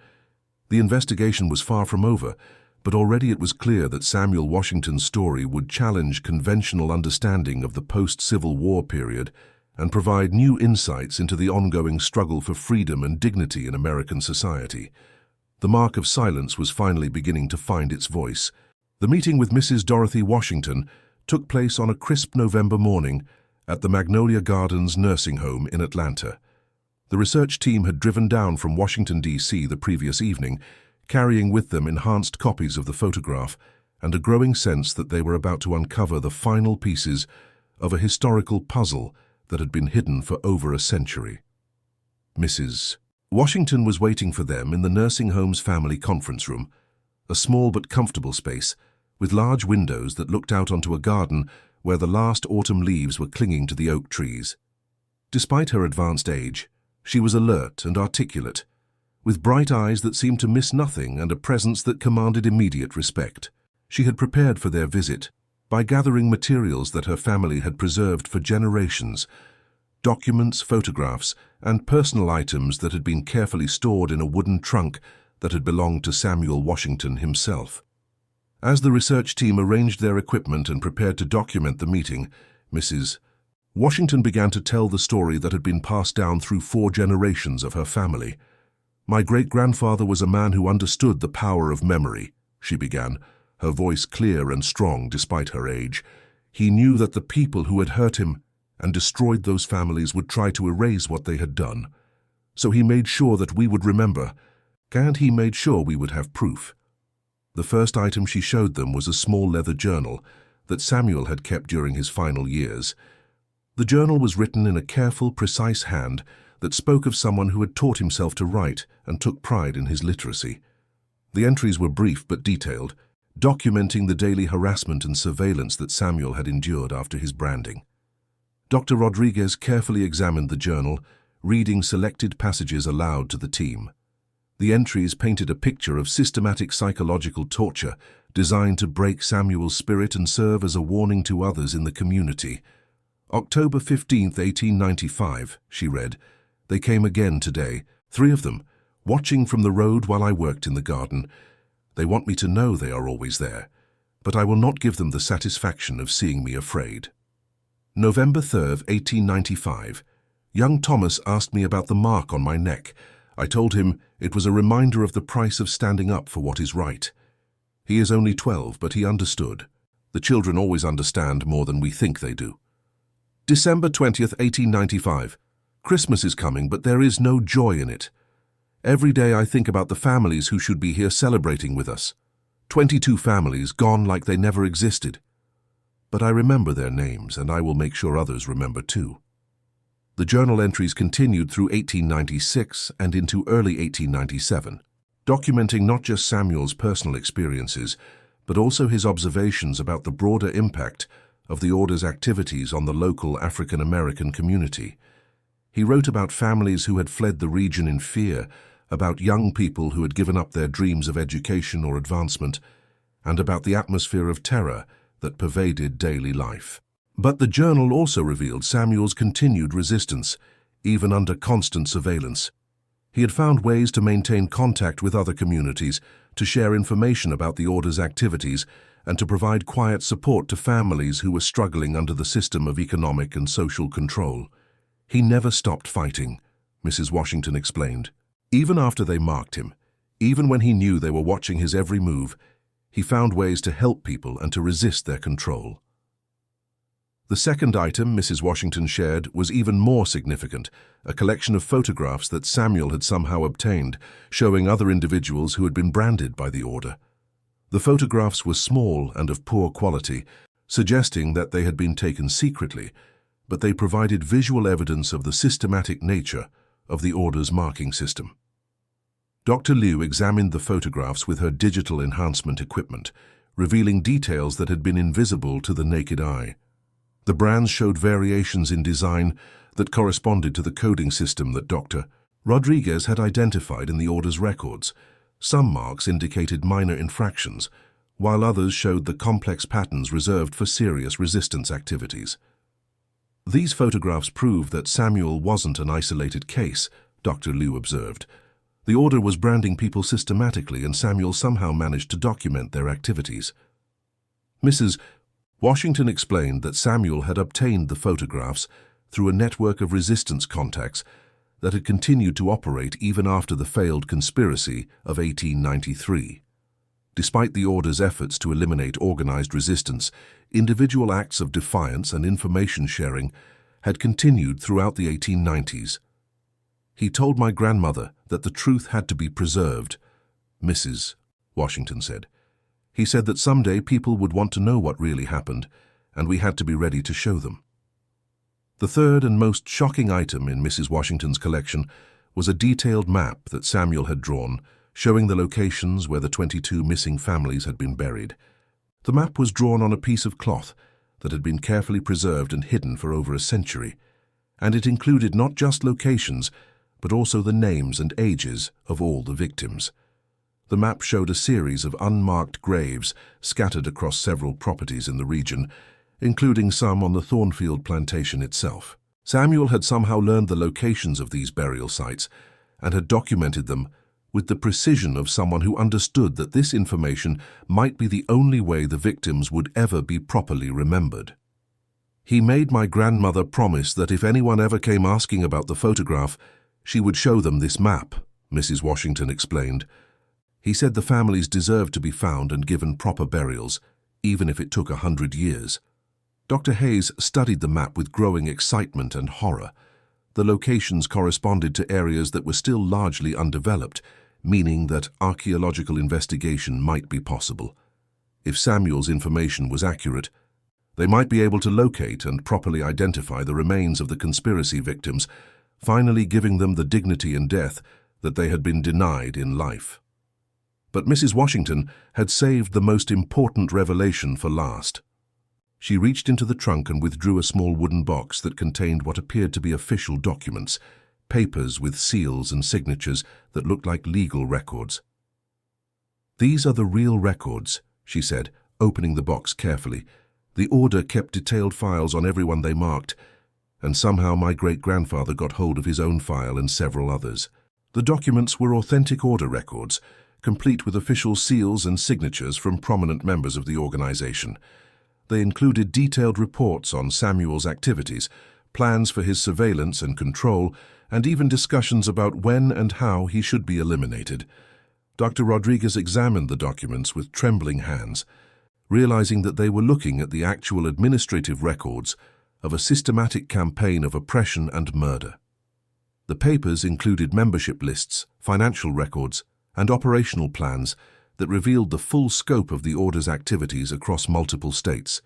The investigation was far from over, but already it was clear that Samuel Washington's story would challenge conventional understanding of the post-Civil War period and provide new insights into the ongoing struggle for freedom and dignity in American society. The mark of silence was finally beginning to find its voice. The meeting with Mrs. Dorothy Washington took place on a crisp November morning at the Magnolia Gardens nursing home in Atlanta. The research team had driven down from Washington, D.C. the previous evening, carrying with them enhanced copies of the photograph and a growing sense that they were about to uncover the final pieces of a historical puzzle that had been hidden for over a century. Mrs. Washington was waiting for them in the nursing home's family conference room, a small but comfortable space with large windows that looked out onto a garden where the last autumn leaves were clinging to the oak trees. Despite her advanced age, she was alert and articulate, with bright eyes that seemed to miss nothing and a presence that commanded immediate respect. She had prepared for their visit by gathering materials that her family had preserved for generations, documents, photographs, and personal items that had been carefully stored in a wooden trunk that had belonged to Samuel Washington himself. As the research team arranged their equipment and prepared to document the meeting, Mrs. Washington began to tell the story that had been passed down through 4 generations of her family. "My great-grandfather was a man who understood the power of memory," she began, her voice clear and strong despite her age. "He knew that the people who had hurt him and destroyed those families would try to erase what they had done. So he made sure that we would remember, and he made sure we would have proof." The first item she showed them was a small leather journal that Samuel had kept during his final years. The journal was written in a careful, precise hand that spoke of someone who had taught himself to write and took pride in his literacy. The entries were brief but detailed, documenting the daily harassment and surveillance that Samuel had endured after his branding. Dr. Rodriguez carefully examined the journal, reading selected passages aloud to the team. The entries painted a picture of systematic psychological torture designed to break Samuel's spirit and serve as a warning to others in the community. "October 15, 1895, she read. "They came again today, 3 of them, watching from the road while I worked in the garden. They want me to know they are always there, but I will not give them the satisfaction of seeing me afraid." November 3, 1895. "Young Thomas asked me about the mark on my neck. I told him it was a reminder of the price of standing up for what is right. He is only 12, but he understood. The children always understand more than we think they do." December 20, 1895. "Christmas is coming, but there is no joy in it. Every day I think about the families who should be here celebrating with us. 22 families gone like they never existed. But I remember their names, and I will make sure others remember too." The journal entries continued through 1896 and into early 1897, documenting not just Samuel's personal experiences, but also his observations about the broader impact of the Order's activities on the local African-American community. He wrote about families who had fled the region in fear, about young people who had given up their dreams of education or advancement, and about the atmosphere of terror that pervaded daily life. But the journal also revealed Samuel's continued resistance, even under constant surveillance. He had found ways to maintain contact with other communities, to share information about the Order's activities, and to provide quiet support to families who were struggling under the system of economic and social control. "He never stopped fighting," Mrs. Washington explained. "Even after they marked him, even when he knew they were watching his every move, he found ways to help people and to resist their control." The second item Mrs. Washington shared was even more significant, a collection of photographs that Samuel had somehow obtained, showing other individuals who had been branded by the Order. The photographs were small and of poor quality, suggesting that they had been taken secretly, but they provided visual evidence of the systematic nature of the Order's marking system. Dr. Liu examined the photographs with her digital enhancement equipment, revealing details that had been invisible to the naked eye. The brands showed variations in design that corresponded to the coding system that Dr. Rodriguez had identified in the Order's records. Some marks indicated minor infractions, while others showed the complex patterns reserved for serious resistance activities. "These photographs prove that Samuel wasn't an isolated case," Dr. Liu observed. "The Order was branding people systematically, and Samuel somehow managed to document their activities." Mrs. Washington explained that Samuel had obtained the photographs through a network of resistance contacts that had continued to operate even after the failed conspiracy of 1893. Despite the Order's efforts to eliminate organized resistance, individual acts of defiance and information sharing had continued throughout the 1890s. He told my grandmother that the truth had to be preserved, Mrs. Washington said. He said that someday people would want to know what really happened, and we had to be ready to show them. The third and most shocking item in Mrs. Washington's collection was a detailed map that Samuel had drawn, showing the locations where the 22 missing families had been buried. The map was drawn on a piece of cloth that had been carefully preserved and hidden for over a century, and it included not just locations, but also the names and ages of all the victims. The map showed a series of unmarked graves scattered across several properties in the region, including some on the Thornfield plantation itself. Samuel had somehow learned the locations of these burial sites and had documented them with the precision of someone who understood that this information might be the only way the victims would ever be properly remembered. He made my grandmother promise that if anyone ever came asking about the photograph, she would show them this map, Mrs. Washington explained. He said the families deserved to be found and given proper burials, even if it took 100 years. Dr. Hayes studied the map with growing excitement and horror. The locations corresponded to areas that were still largely undeveloped, meaning that archaeological investigation might be possible. If Samuel's information was accurate, they might be able to locate and properly identify the remains of the conspiracy victims, finally giving them the dignity in death that they had been denied in life. But Mrs. Washington had saved the most important revelation for last. She reached into the trunk and withdrew a small wooden box that contained what appeared to be official documents, papers with seals and signatures that looked like legal records. "These are the real records," she said, opening the box carefully. "The order kept detailed files on everyone they marked, and somehow my great-grandfather got hold of his own file and several others. The documents were authentic order records, complete with official seals and signatures from prominent members of the organization. They included detailed reports on Samuel's activities, plans for his surveillance and control, and even discussions about when and how he should be eliminated." Dr. Rodriguez examined the documents with trembling hands, realizing that they were looking at the actual administrative records of a systematic campaign of oppression and murder. The papers included membership lists, financial records, and operational plans that revealed the full scope of the order's activities across multiple states.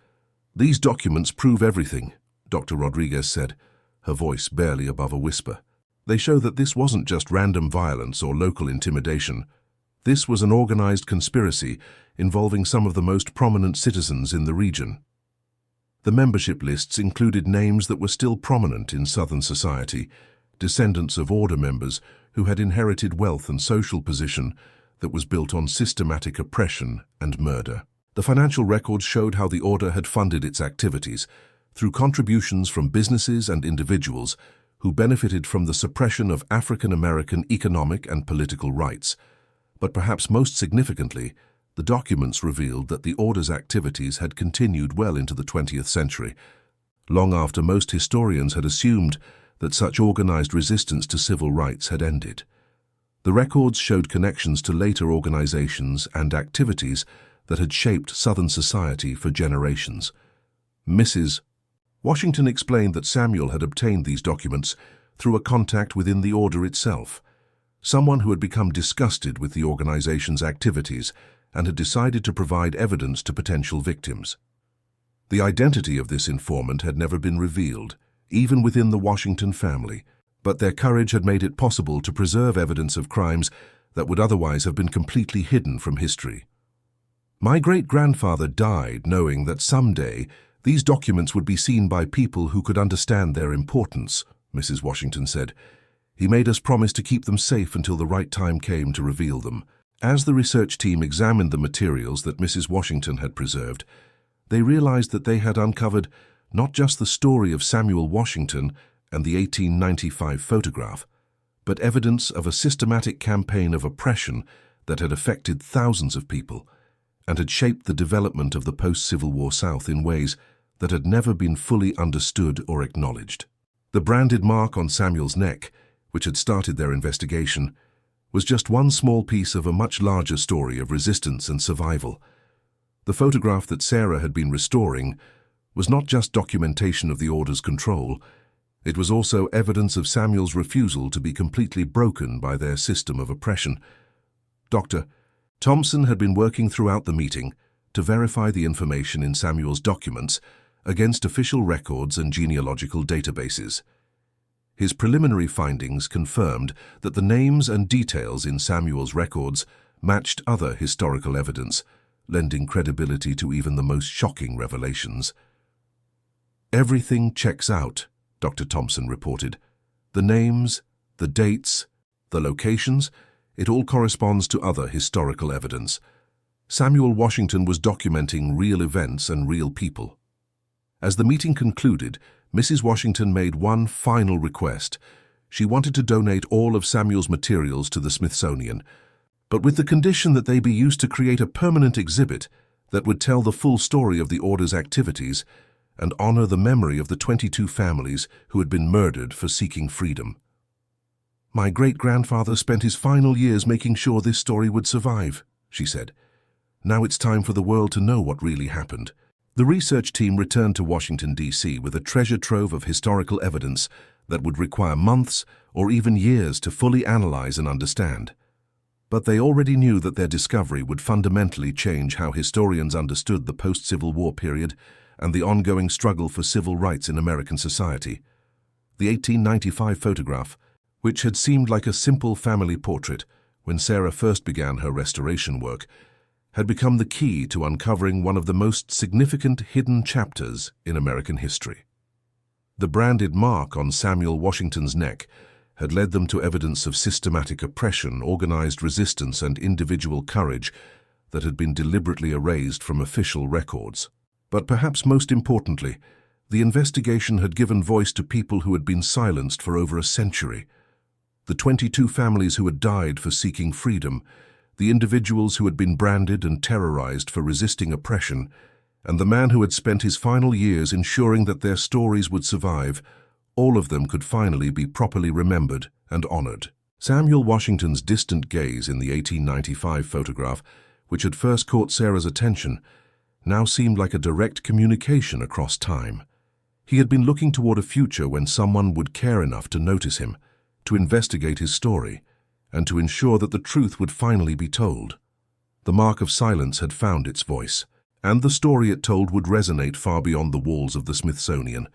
"These documents prove everything," Dr. Rodriguez said, her voice barely above a whisper. "They show that this wasn't just random violence or local intimidation. This was an organized conspiracy involving some of the most prominent citizens in the region." The membership lists included names that were still prominent in Southern society, descendants of order members who had inherited wealth and social position that was built on systematic oppression and murder. The financial records showed how the order had funded its activities through contributions from businesses and individuals who benefited from the suppression of African American economic and political rights. But perhaps most significantly, the documents revealed that the order's activities had continued well into the 20th century, long after most historians had assumed that such organized resistance to civil rights had ended. The records showed connections to later organizations and activities that had shaped Southern society for generations. Mrs. Washington explained that Samuel had obtained these documents through a contact within the order itself, someone who had become disgusted with the organization's activities and had decided to provide evidence to potential victims. The identity of this informant had never been revealed, even within the Washington family, but their courage had made it possible to preserve evidence of crimes that would otherwise have been completely hidden from history. "My great-grandfather died knowing that someday these documents would be seen by people who could understand their importance," Mrs. Washington said. "He made us promise to keep them safe until the right time came to reveal them." As the research team examined the materials that Mrs. Washington had preserved, they realized that they had uncovered not just the story of Samuel Washington and the 1895 photograph, but evidence of a systematic campaign of oppression that had affected thousands of people and had shaped the development of the post-Civil War South in ways that had never been fully understood or acknowledged. The branded mark on Samuel's neck, which had started their investigation, was just one small piece of a much larger story of resistance and survival. The photograph that Sarah had been restoring was not just documentation of the order's control, It was also evidence of Samuel's refusal to be completely broken by their system of oppression. Dr. Thompson had been working throughout the meeting to verify the information in Samuel's documents against official records and genealogical databases. His preliminary findings confirmed that the names and details in Samuel's records matched other historical evidence, lending credibility to even the most shocking revelations. "Everything checks out," Dr. Thompson reported. "The names, the dates, the locations, it all corresponds to other historical evidence. Samuel Washington was documenting real events and real people." As the meeting concluded, Mrs. Washington made one final request. She wanted to donate all of Samuel's materials to the Smithsonian, but with the condition that they be used to create a permanent exhibit that would tell the full story of the Order's activities and honor the memory of the 22 families who had been murdered for seeking freedom. "My great-grandfather spent his final years making sure this story would survive," she said. "Now it's time for the world to know what really happened." The research team returned to Washington, D.C. with a treasure trove of historical evidence that would require months or even years to fully analyze and understand. But they already knew that their discovery would fundamentally change how historians understood the post-Civil War period and the ongoing struggle for civil rights in American society. The 1895 photograph, which had seemed like a simple family portrait when Sarah first began her restoration work, had become the key to uncovering one of the most significant hidden chapters in American history. The branded mark on Samuel Washington's neck had led them to evidence of systematic oppression, organized resistance, and individual courage that had been deliberately erased from official records. But perhaps most importantly, the investigation had given voice to people who had been silenced for over a century. The 22 families who had died for seeking freedom, the individuals who had been branded and terrorized for resisting oppression, and the man who had spent his final years ensuring that their stories would survive, all of them could finally be properly remembered and honored. Samuel Washington's distant gaze in the 1895 photograph, which had first caught Sarah's attention, now seemed like a direct communication across time. He had been looking toward a future when someone would care enough to notice him, to investigate his story, and to ensure that the truth would finally be told. The mark of silence had found its voice, and the story it told would resonate far beyond the walls of the Smithsonian,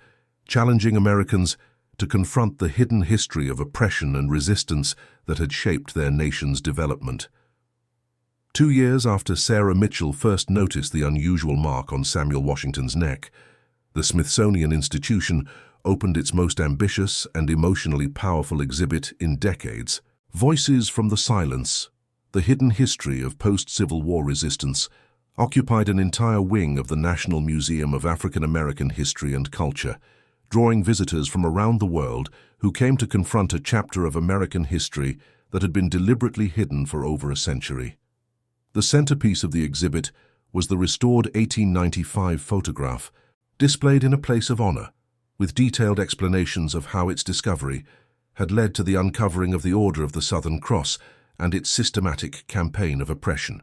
challenging Americans to confront the hidden history of oppression and resistance that had shaped their nation's development. 2 years after Sarah Mitchell first noticed the unusual mark on Samuel Washington's neck, the Smithsonian Institution opened its most ambitious and emotionally powerful exhibit in decades. Voices from the Silence, the hidden history of post-Civil War resistance, occupied an entire wing of the National Museum of African American History and Culture, drawing visitors from around the world who came to confront a chapter of American history that had been deliberately hidden for over a century. The centerpiece of the exhibit was the restored 1895 photograph, displayed in a place of honor, with detailed explanations of how its discovery had led to the uncovering of the Order of the Southern Cross and its systematic campaign of oppression.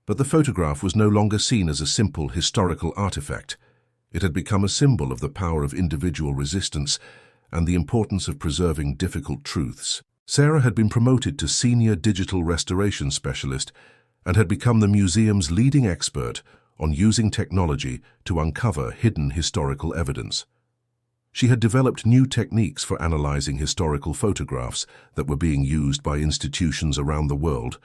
But the photograph was no longer seen as a simple historical artifact. It had become a symbol of the power of individual resistance and the importance of preserving difficult truths. Sarah had been promoted to Senior Digital Restoration Specialist and had become the museum's leading expert on using technology to uncover hidden historical evidence. She had developed new techniques for analyzing historical photographs that were being used by institutions around the world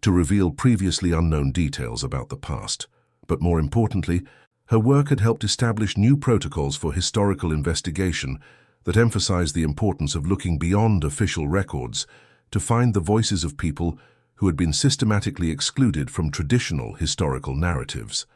to reveal previously unknown details about the past. But more importantly, her work had helped establish new protocols for historical investigation that emphasized the importance of looking beyond official records to find the voices of people who had been systematically excluded from traditional historical narratives.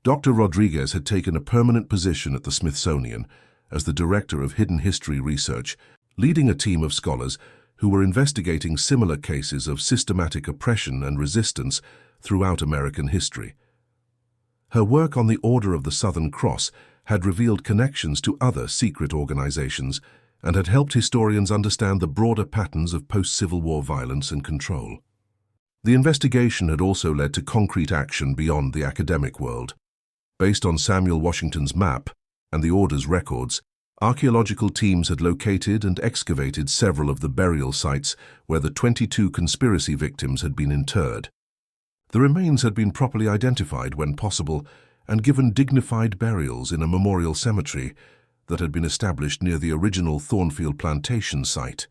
Dr. Rodriguez had taken a permanent position at the Smithsonian as the Director of Hidden History Research, leading a team of scholars who were investigating similar cases of systematic oppression and resistance throughout American history. Her work on the Order of the Southern Cross had revealed connections to other secret organizations and had helped historians understand the broader patterns of post-Civil War violence and control. The investigation had also led to concrete action beyond the academic world. Based on Samuel Washington's map and the Order's records, Archaeological teams had located and excavated several of the burial sites where the 22 conspiracy victims had been interred. The remains had been properly identified when possible and given dignified burials in a memorial cemetery that had been established near the original Thornfield Plantation site.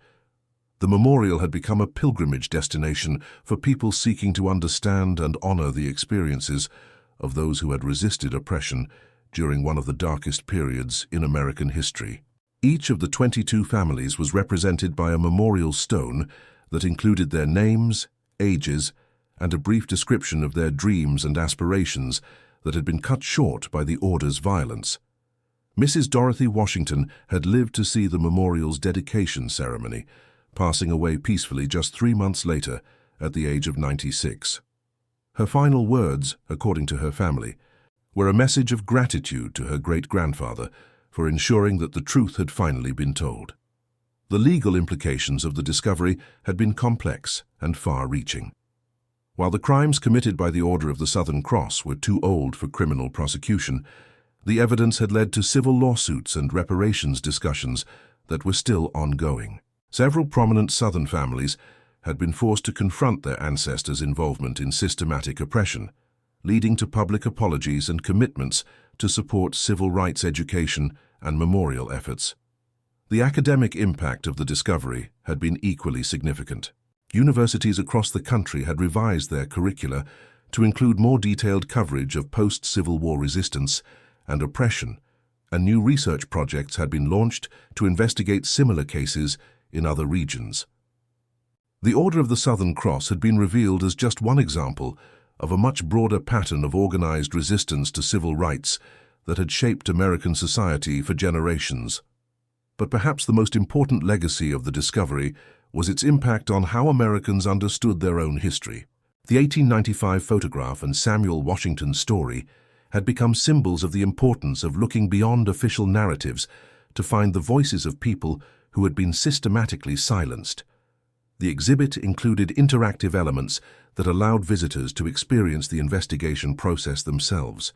The memorial had become a pilgrimage destination for people seeking to understand and honor the experiences of those who had resisted oppression during one of the darkest periods in American history. Each of the 22 families was represented by a memorial stone that included their names, ages, and a brief description of their dreams and aspirations that had been cut short by the order's violence. Mrs. Dorothy Washington had lived to see the memorial's dedication ceremony, passing away peacefully just 3 months later at the age of 96. Her final words, according to her family, were a message of gratitude to her great-grandfather for ensuring that the truth had finally been told. The legal implications of the discovery had been complex and far-reaching. While the crimes committed by the Order of the Southern Cross were too old for criminal prosecution, the evidence had led to civil lawsuits and reparations discussions that were still ongoing. Several prominent Southern families had been forced to confront their ancestors' involvement in systematic oppression, leading to public apologies and commitments to support civil rights education and memorial efforts. The academic impact of the discovery had been equally significant. Universities across the country had revised their curricula to include more detailed coverage of post-Civil War resistance and oppression, and new research projects had been launched to investigate similar cases in other regions. The Order of the Southern Cross had been revealed as just one example of a much broader pattern of organized resistance to civil rights that had shaped American society for generations. But perhaps the most important legacy of the discovery was its impact on how Americans understood their own history. The 1895 photograph and Samuel Washington's story had become symbols of the importance of looking beyond official narratives to find the voices of people who had been systematically silenced. The exhibit included interactive elements that allowed visitors to experience the investigation process themselves,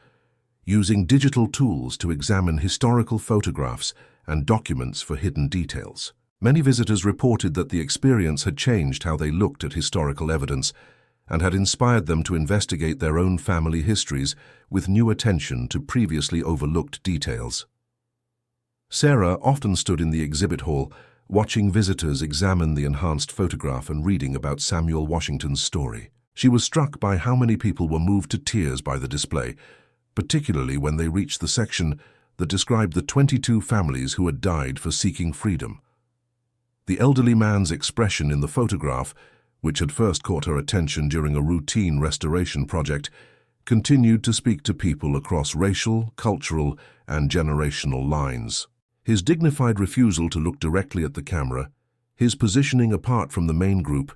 using digital tools to examine historical photographs and documents for hidden details. Many visitors reported that the experience had changed how they looked at historical evidence and had inspired them to investigate their own family histories with new attention to previously overlooked details. Sarah often stood in the exhibit hall, watching visitors examine the enhanced photograph and reading about Samuel Washington's story. She was struck by how many people were moved to tears by the display, particularly when they reached the section that described the 22 families who had died for seeking freedom. The elderly man's expression in the photograph, which had first caught her attention during a routine restoration project, continued to speak to people across racial, cultural, and generational lines. His dignified refusal to look directly at the camera, his positioning apart from the main group,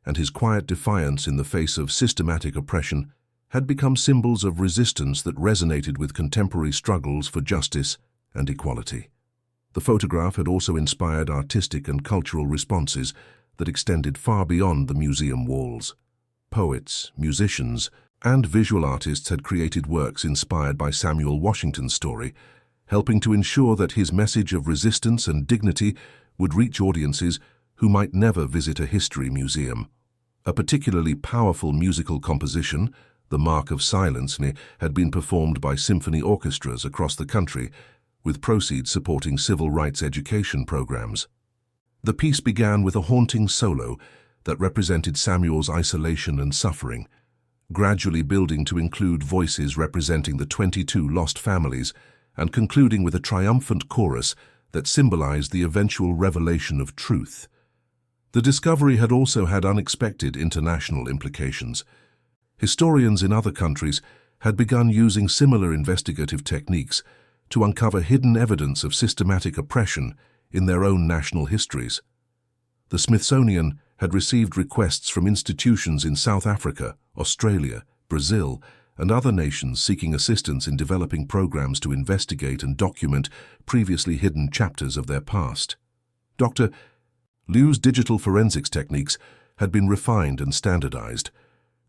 and his quiet defiance in the face of systematic oppression had become symbols of resistance that resonated with contemporary struggles for justice and equality. The photograph had also inspired artistic and cultural responses that extended far beyond the museum walls. Poets, musicians, and visual artists had created works inspired by Samuel Washington's story, helping to ensure that his message of resistance and dignity would reach audiences who might never visit a history museum. A particularly powerful musical composition, The Mark of Silence, had been performed by symphony orchestras across the country, with proceeds supporting civil rights education programs. The piece began with a haunting solo that represented Samuel's isolation and suffering, gradually building to include voices representing the 22 lost families and concluding with a triumphant chorus that symbolized the eventual revelation of truth. The discovery had also had unexpected international implications. Historians in other countries had begun using similar investigative techniques to uncover hidden evidence of systematic oppression in their own national histories. The Smithsonian had received requests from institutions in South Africa, Australia, Brazil, and other nations seeking assistance in developing programs to investigate and document previously hidden chapters of their past. Dr. Liu's digital forensics techniques had been refined and standardized,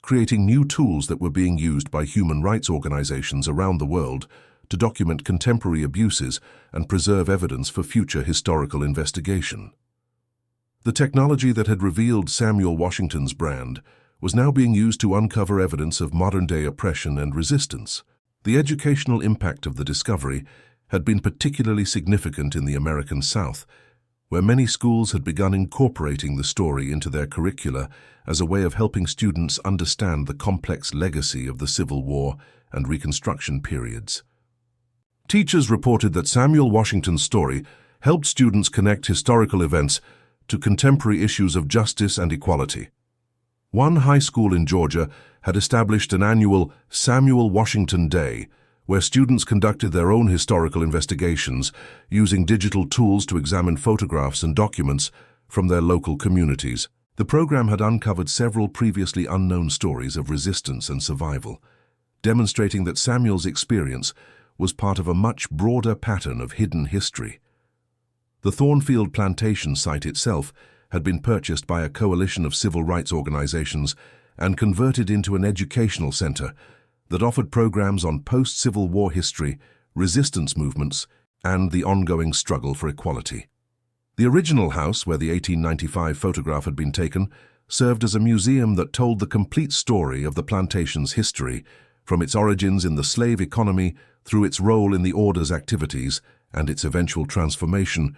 creating new tools that were being used by human rights organizations around the world to document contemporary abuses and preserve evidence for future historical investigation. The technology that had revealed Samuel Washington's brand was now being used to uncover evidence of modern-day oppression and resistance. The educational impact of the discovery had been particularly significant in the American South, where many schools had begun incorporating the story into their curricula as a way of helping students understand the complex legacy of the Civil War and Reconstruction periods. Teachers reported that Samuel Washington's story helped students connect historical events to contemporary issues of justice and equality. One high school in Georgia had established an annual Samuel Washington Day, where students conducted their own historical investigations using digital tools to examine photographs and documents from their local communities. The program had uncovered several previously unknown stories of resistance and survival, demonstrating that Samuel's experience was part of a much broader pattern of hidden history. The Thornfield Plantation site itself had been purchased by a coalition of civil rights organizations and converted into an educational center that offered programs on post-Civil War history, resistance movements, and the ongoing struggle for equality. The original house, where the 1895 photograph had been taken, served as a museum that told the complete story of the plantation's history, from its origins in the slave economy through its role in the order's activities and its eventual transformation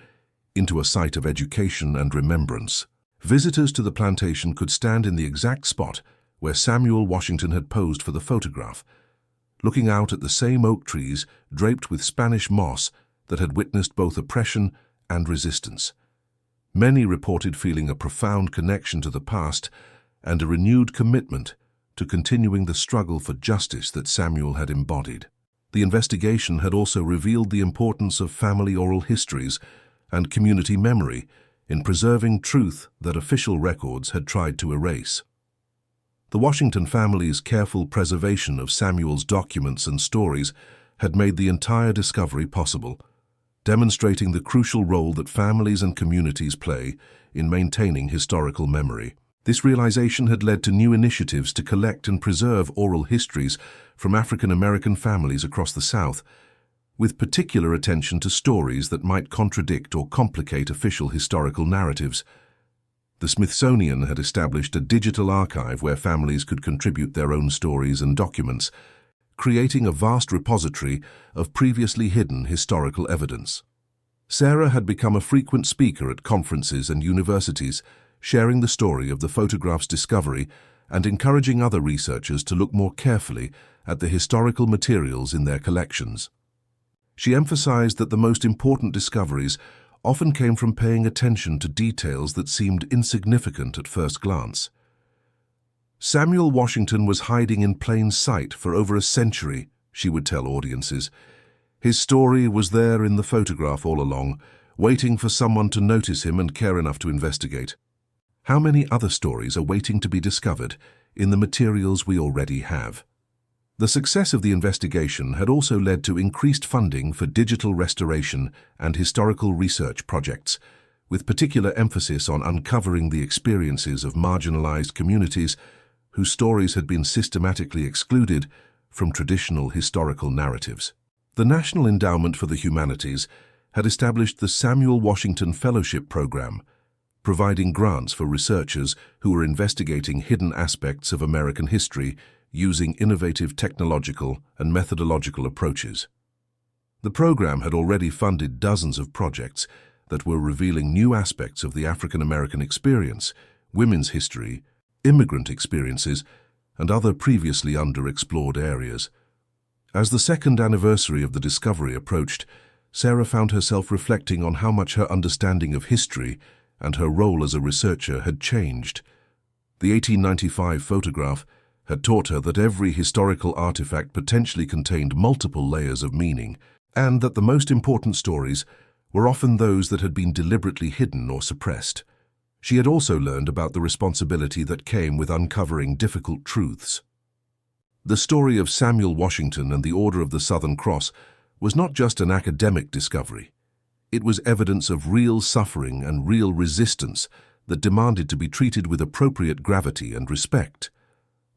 into a site of education and remembrance. Visitors to the plantation could stand in the exact spot where Samuel Washington had posed for the photograph, looking out at the same oak trees draped with Spanish moss that had witnessed both oppression and resistance. Many reported feeling a profound connection to the past and a renewed commitment to continuing the struggle for justice that Samuel had embodied. The investigation had also revealed the importance of family oral histories and community memory in preserving truth that official records had tried to erase. The Washington family's careful preservation of Samuel's documents and stories had made the entire discovery possible, demonstrating the crucial role that families and communities play in maintaining historical memory. This realization had led to new initiatives to collect and preserve oral histories from African American families across the South, with particular attention to stories that might contradict or complicate official historical narratives. The Smithsonian had established a digital archive where families could contribute their own stories and documents, creating a vast repository of previously hidden historical evidence. Sarah had become a frequent speaker at conferences and universities, sharing the story of the photograph's discovery and encouraging other researchers to look more carefully at the historical materials in their collections. She emphasized that the most important discoveries often came from paying attention to details that seemed insignificant at first glance. Samuel Washington was hiding in plain sight for over a century, she would tell audiences. His story was there in the photograph all along, waiting for someone to notice him and care enough to investigate. How many other stories are waiting to be discovered in the materials we already have? The success of the investigation had also led to increased funding for digital restoration and historical research projects, with particular emphasis on uncovering the experiences of marginalized communities whose stories had been systematically excluded from traditional historical narratives. The National Endowment for the Humanities had established the Samuel Washington Fellowship Program, providing grants for researchers who were investigating hidden aspects of American history using innovative technological and methodological approaches. The program had already funded dozens of projects that were revealing new aspects of the African American experience, women's history, immigrant experiences, and other previously underexplored areas. As the second anniversary of the discovery approached, Sarah found herself reflecting on how much her understanding of history and her role as a researcher had changed. The 1895 photograph had taught her that every historical artifact potentially contained multiple layers of meaning, and that the most important stories were often those that had been deliberately hidden or suppressed. She had also learned about the responsibility that came with uncovering difficult truths. The story of Samuel Washington and the Order of the Southern Cross was not just an academic discovery. It was evidence of real suffering and real resistance that demanded to be treated with appropriate gravity and respect.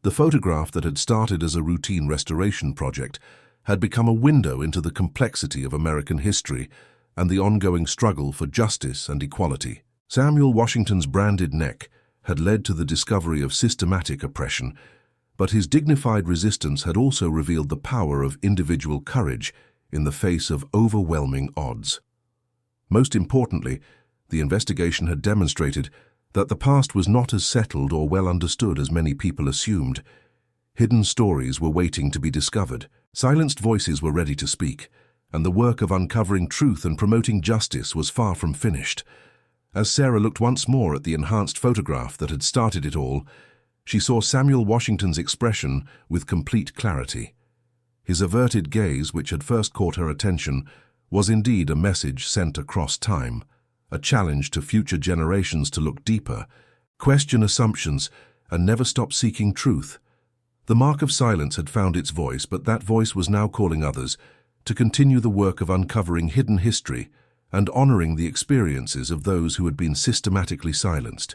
The photograph that had started as a routine restoration project had become a window into the complexity of American history and the ongoing struggle for justice and equality. Samuel Washington's branded neck had led to the discovery of systematic oppression, but his dignified resistance had also revealed the power of individual courage in the face of overwhelming odds. Most importantly, the investigation had demonstrated that the past was not as settled or well understood as many people assumed. Hidden stories were waiting to be discovered, silenced voices were ready to speak, and the work of uncovering truth and promoting justice was far from finished. As Sarah looked once more at the enhanced photograph that had started it all, she saw Samuel Washington's expression with complete clarity. His averted gaze, which had first caught her attention, was indeed a message sent across time, a challenge to future generations to look deeper, question assumptions, and never stop seeking truth. The mark of silence had found its voice, but that voice was now calling others to continue the work of uncovering hidden history and honoring the experiences of those who had been systematically silenced.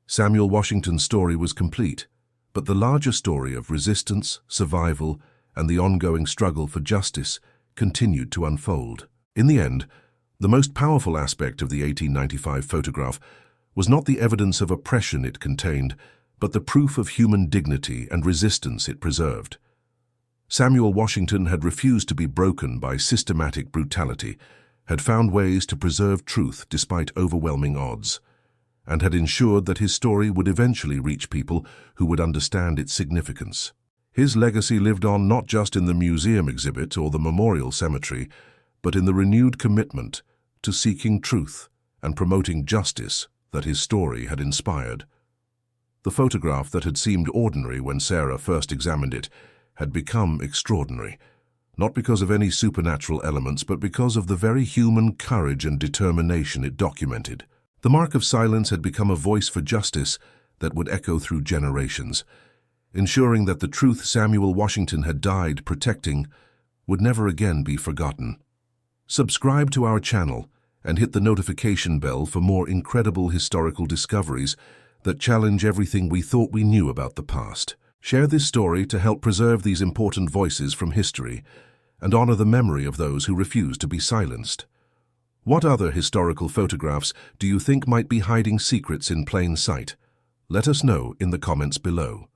Samuel Washington's story was complete, but the larger story of resistance, survival, and the ongoing struggle for justice continued to unfold. In the end, the most powerful aspect of the 1895 photograph was not the evidence of oppression it contained, but the proof of human dignity and resistance it preserved. Samuel Washington had refused to be broken by systematic brutality, had found ways to preserve truth despite overwhelming odds, and had ensured that his story would eventually reach people who would understand its significance. His legacy lived on not just in the museum exhibit or the memorial cemetery, but in the renewed commitment to seeking truth and promoting justice that his story had inspired. The photograph that had seemed ordinary when Sarah first examined it had become extraordinary, not because of any supernatural elements, but because of the very human courage and determination it documented. The mark of silence had become a voice for justice that would echo through generations, ensuring that the truth Samuel Washington had died protecting would never again be forgotten. Subscribe to our channel and hit the notification bell for more incredible historical discoveries that challenge everything we thought we knew about the past. Share this story to help preserve these important voices from history and honor the memory of those who refuse to be silenced. What other historical photographs do you think might be hiding secrets in plain sight? Let us know in the comments below.